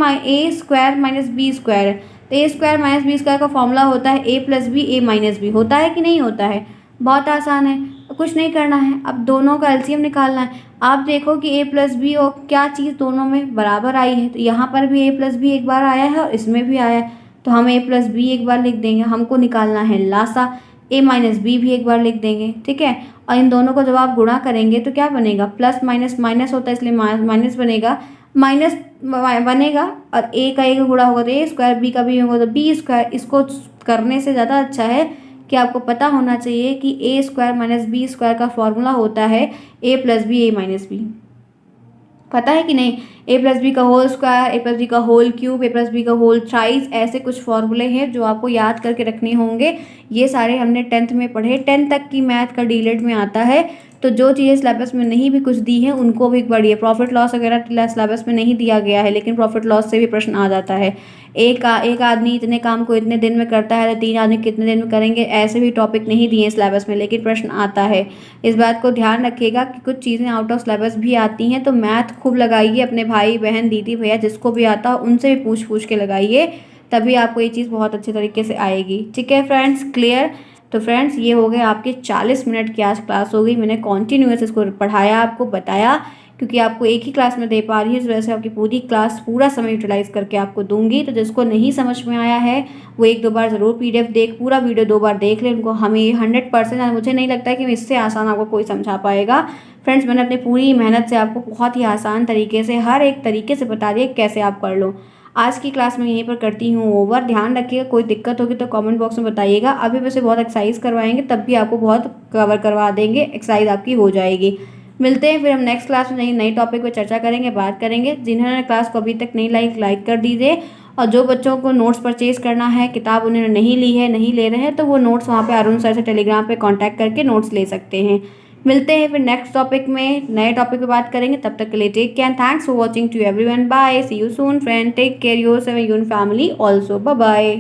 b² है, तो a² - b² का फॉर्मूला होता है a+b a - b, होता है कि नहीं होता है? बहुत आसान है। कुछ नहीं करना है, अब दोनों का एलसीएम निकालना है। आप देखो कि a प्लस बी और क्या चीज़ दोनों में बराबर आई है, तो यहाँ पर भी a प्लस बी एक बार आया है और इसमें भी आया है, तो हम a प्लस बी एक बार लिख देंगे। हमको निकालना है लासा, a माइनस बी भी एक बार लिख देंगे, ठीक है। और इन दोनों को जब आप गुणा करेंगे तो क्या बनेगा, प्लस माइनस माइनस होता है इसलिए माइनस बनेगा, माइनस बनेगा और a का एक गुणा होगा तो a स्क्वायर, b का भी होगा तो b स्क्वायर। इसको करने से ज़्यादा अच्छा है कि आपको पता होना चाहिए कि a square minus B square का फॉर्मूला होता है a plus B a minus B. पता है कि नहीं, a प्लस बी का whole square, a plus B का whole cube, a plus B का होल थ्राइस, ऐसे कुछ फॉर्मूले हैं जो आपको याद करके रखने होंगे। ये सारे हमने 10th में पढ़े, 10th तक की मैथ का डीलेट में आता है। तो जो चीज़ें सिलेबस में नहीं भी कुछ दी हैं उनको भी पढ़िए। प्रॉफिट लॉस वगैरह सिलेबस में नहीं दिया गया है, लेकिन प्रॉफिट लॉस से भी प्रश्न आ जाता है। एक आदमी इतने काम को इतने दिन में करता है तो 3 आदमी कितने दिन में करेंगे, ऐसे भी टॉपिक नहीं दिए हैं सिलेबस में, लेकिन प्रश्न आता है। इस बात को ध्यान रखिएगा कि कुछ चीज़ें आउट ऑफ सिलेबस भी आती हैं, तो मैथ खूब लगाइए। अपने भाई बहन दीदी भैया जिसको भी आता हो उनसे भी पूछ के लगाइए, तभी आपको ये चीज़ बहुत अच्छे तरीके से आएगी। ठीक है फ्रेंड्स, क्लियर। तो फ्रेंड्स ये हो गए आपके 40 मिनट की आज क्लास हो गई। मैंने कॉन्टीन्यूअस इसको पढ़ाया, आपको बताया, क्योंकि आपको एक ही क्लास में दे पा रही है, इस वजह से आपकी पूरी क्लास पूरा समय यूटिलाइज करके आपको दूंगी। तो जिसको नहीं समझ में आया है वो 1-2 बार ज़रूर PDF देख, पूरा वीडियो 2 बार देख लें। उनको हमें 100%, मुझे नहीं लगता है कि इससे आसान आपको कोई समझा पाएगा। फ्रेंड्स मैंने अपनी पूरी मेहनत से आपको बहुत ही आसान तरीके से हर एक तरीके से बता दिया कैसे आप कर लो। आज की क्लास में यहीं पर करती हूँ ओवर। ध्यान रखिएगा, कोई दिक्कत होगी तो कमेंट बॉक्स में बताइएगा। अभी वैसे बहुत एक्सरसाइज करवाएंगे, तब भी आपको बहुत कवर करवा देंगे, एक्सरसाइज आपकी हो जाएगी। मिलते हैं फिर हम नेक्स्ट क्लास में नई टॉपिक पर चर्चा करेंगे, बात करेंगे। जिन्होंने क्लास को अभी तक नहीं लाइक कर दीजिए। और जो बच्चों को नोट्स परचेज करना है, किताब उन्होंने नहीं ली है, नहीं ले रहे हैं, तो वो नोट्स वहाँ पे अरुण सर से टेलीग्राम पे कांटेक्ट करके नोट्स ले सकते हैं। मिलते हैं फिर नेक्स्ट टॉपिक में, नए टॉपिक पे बात करेंगे। तब तक के लिए take care, thanks for watching to everyone, bye, see you soon friend, take care yourself and your family also, bye bye.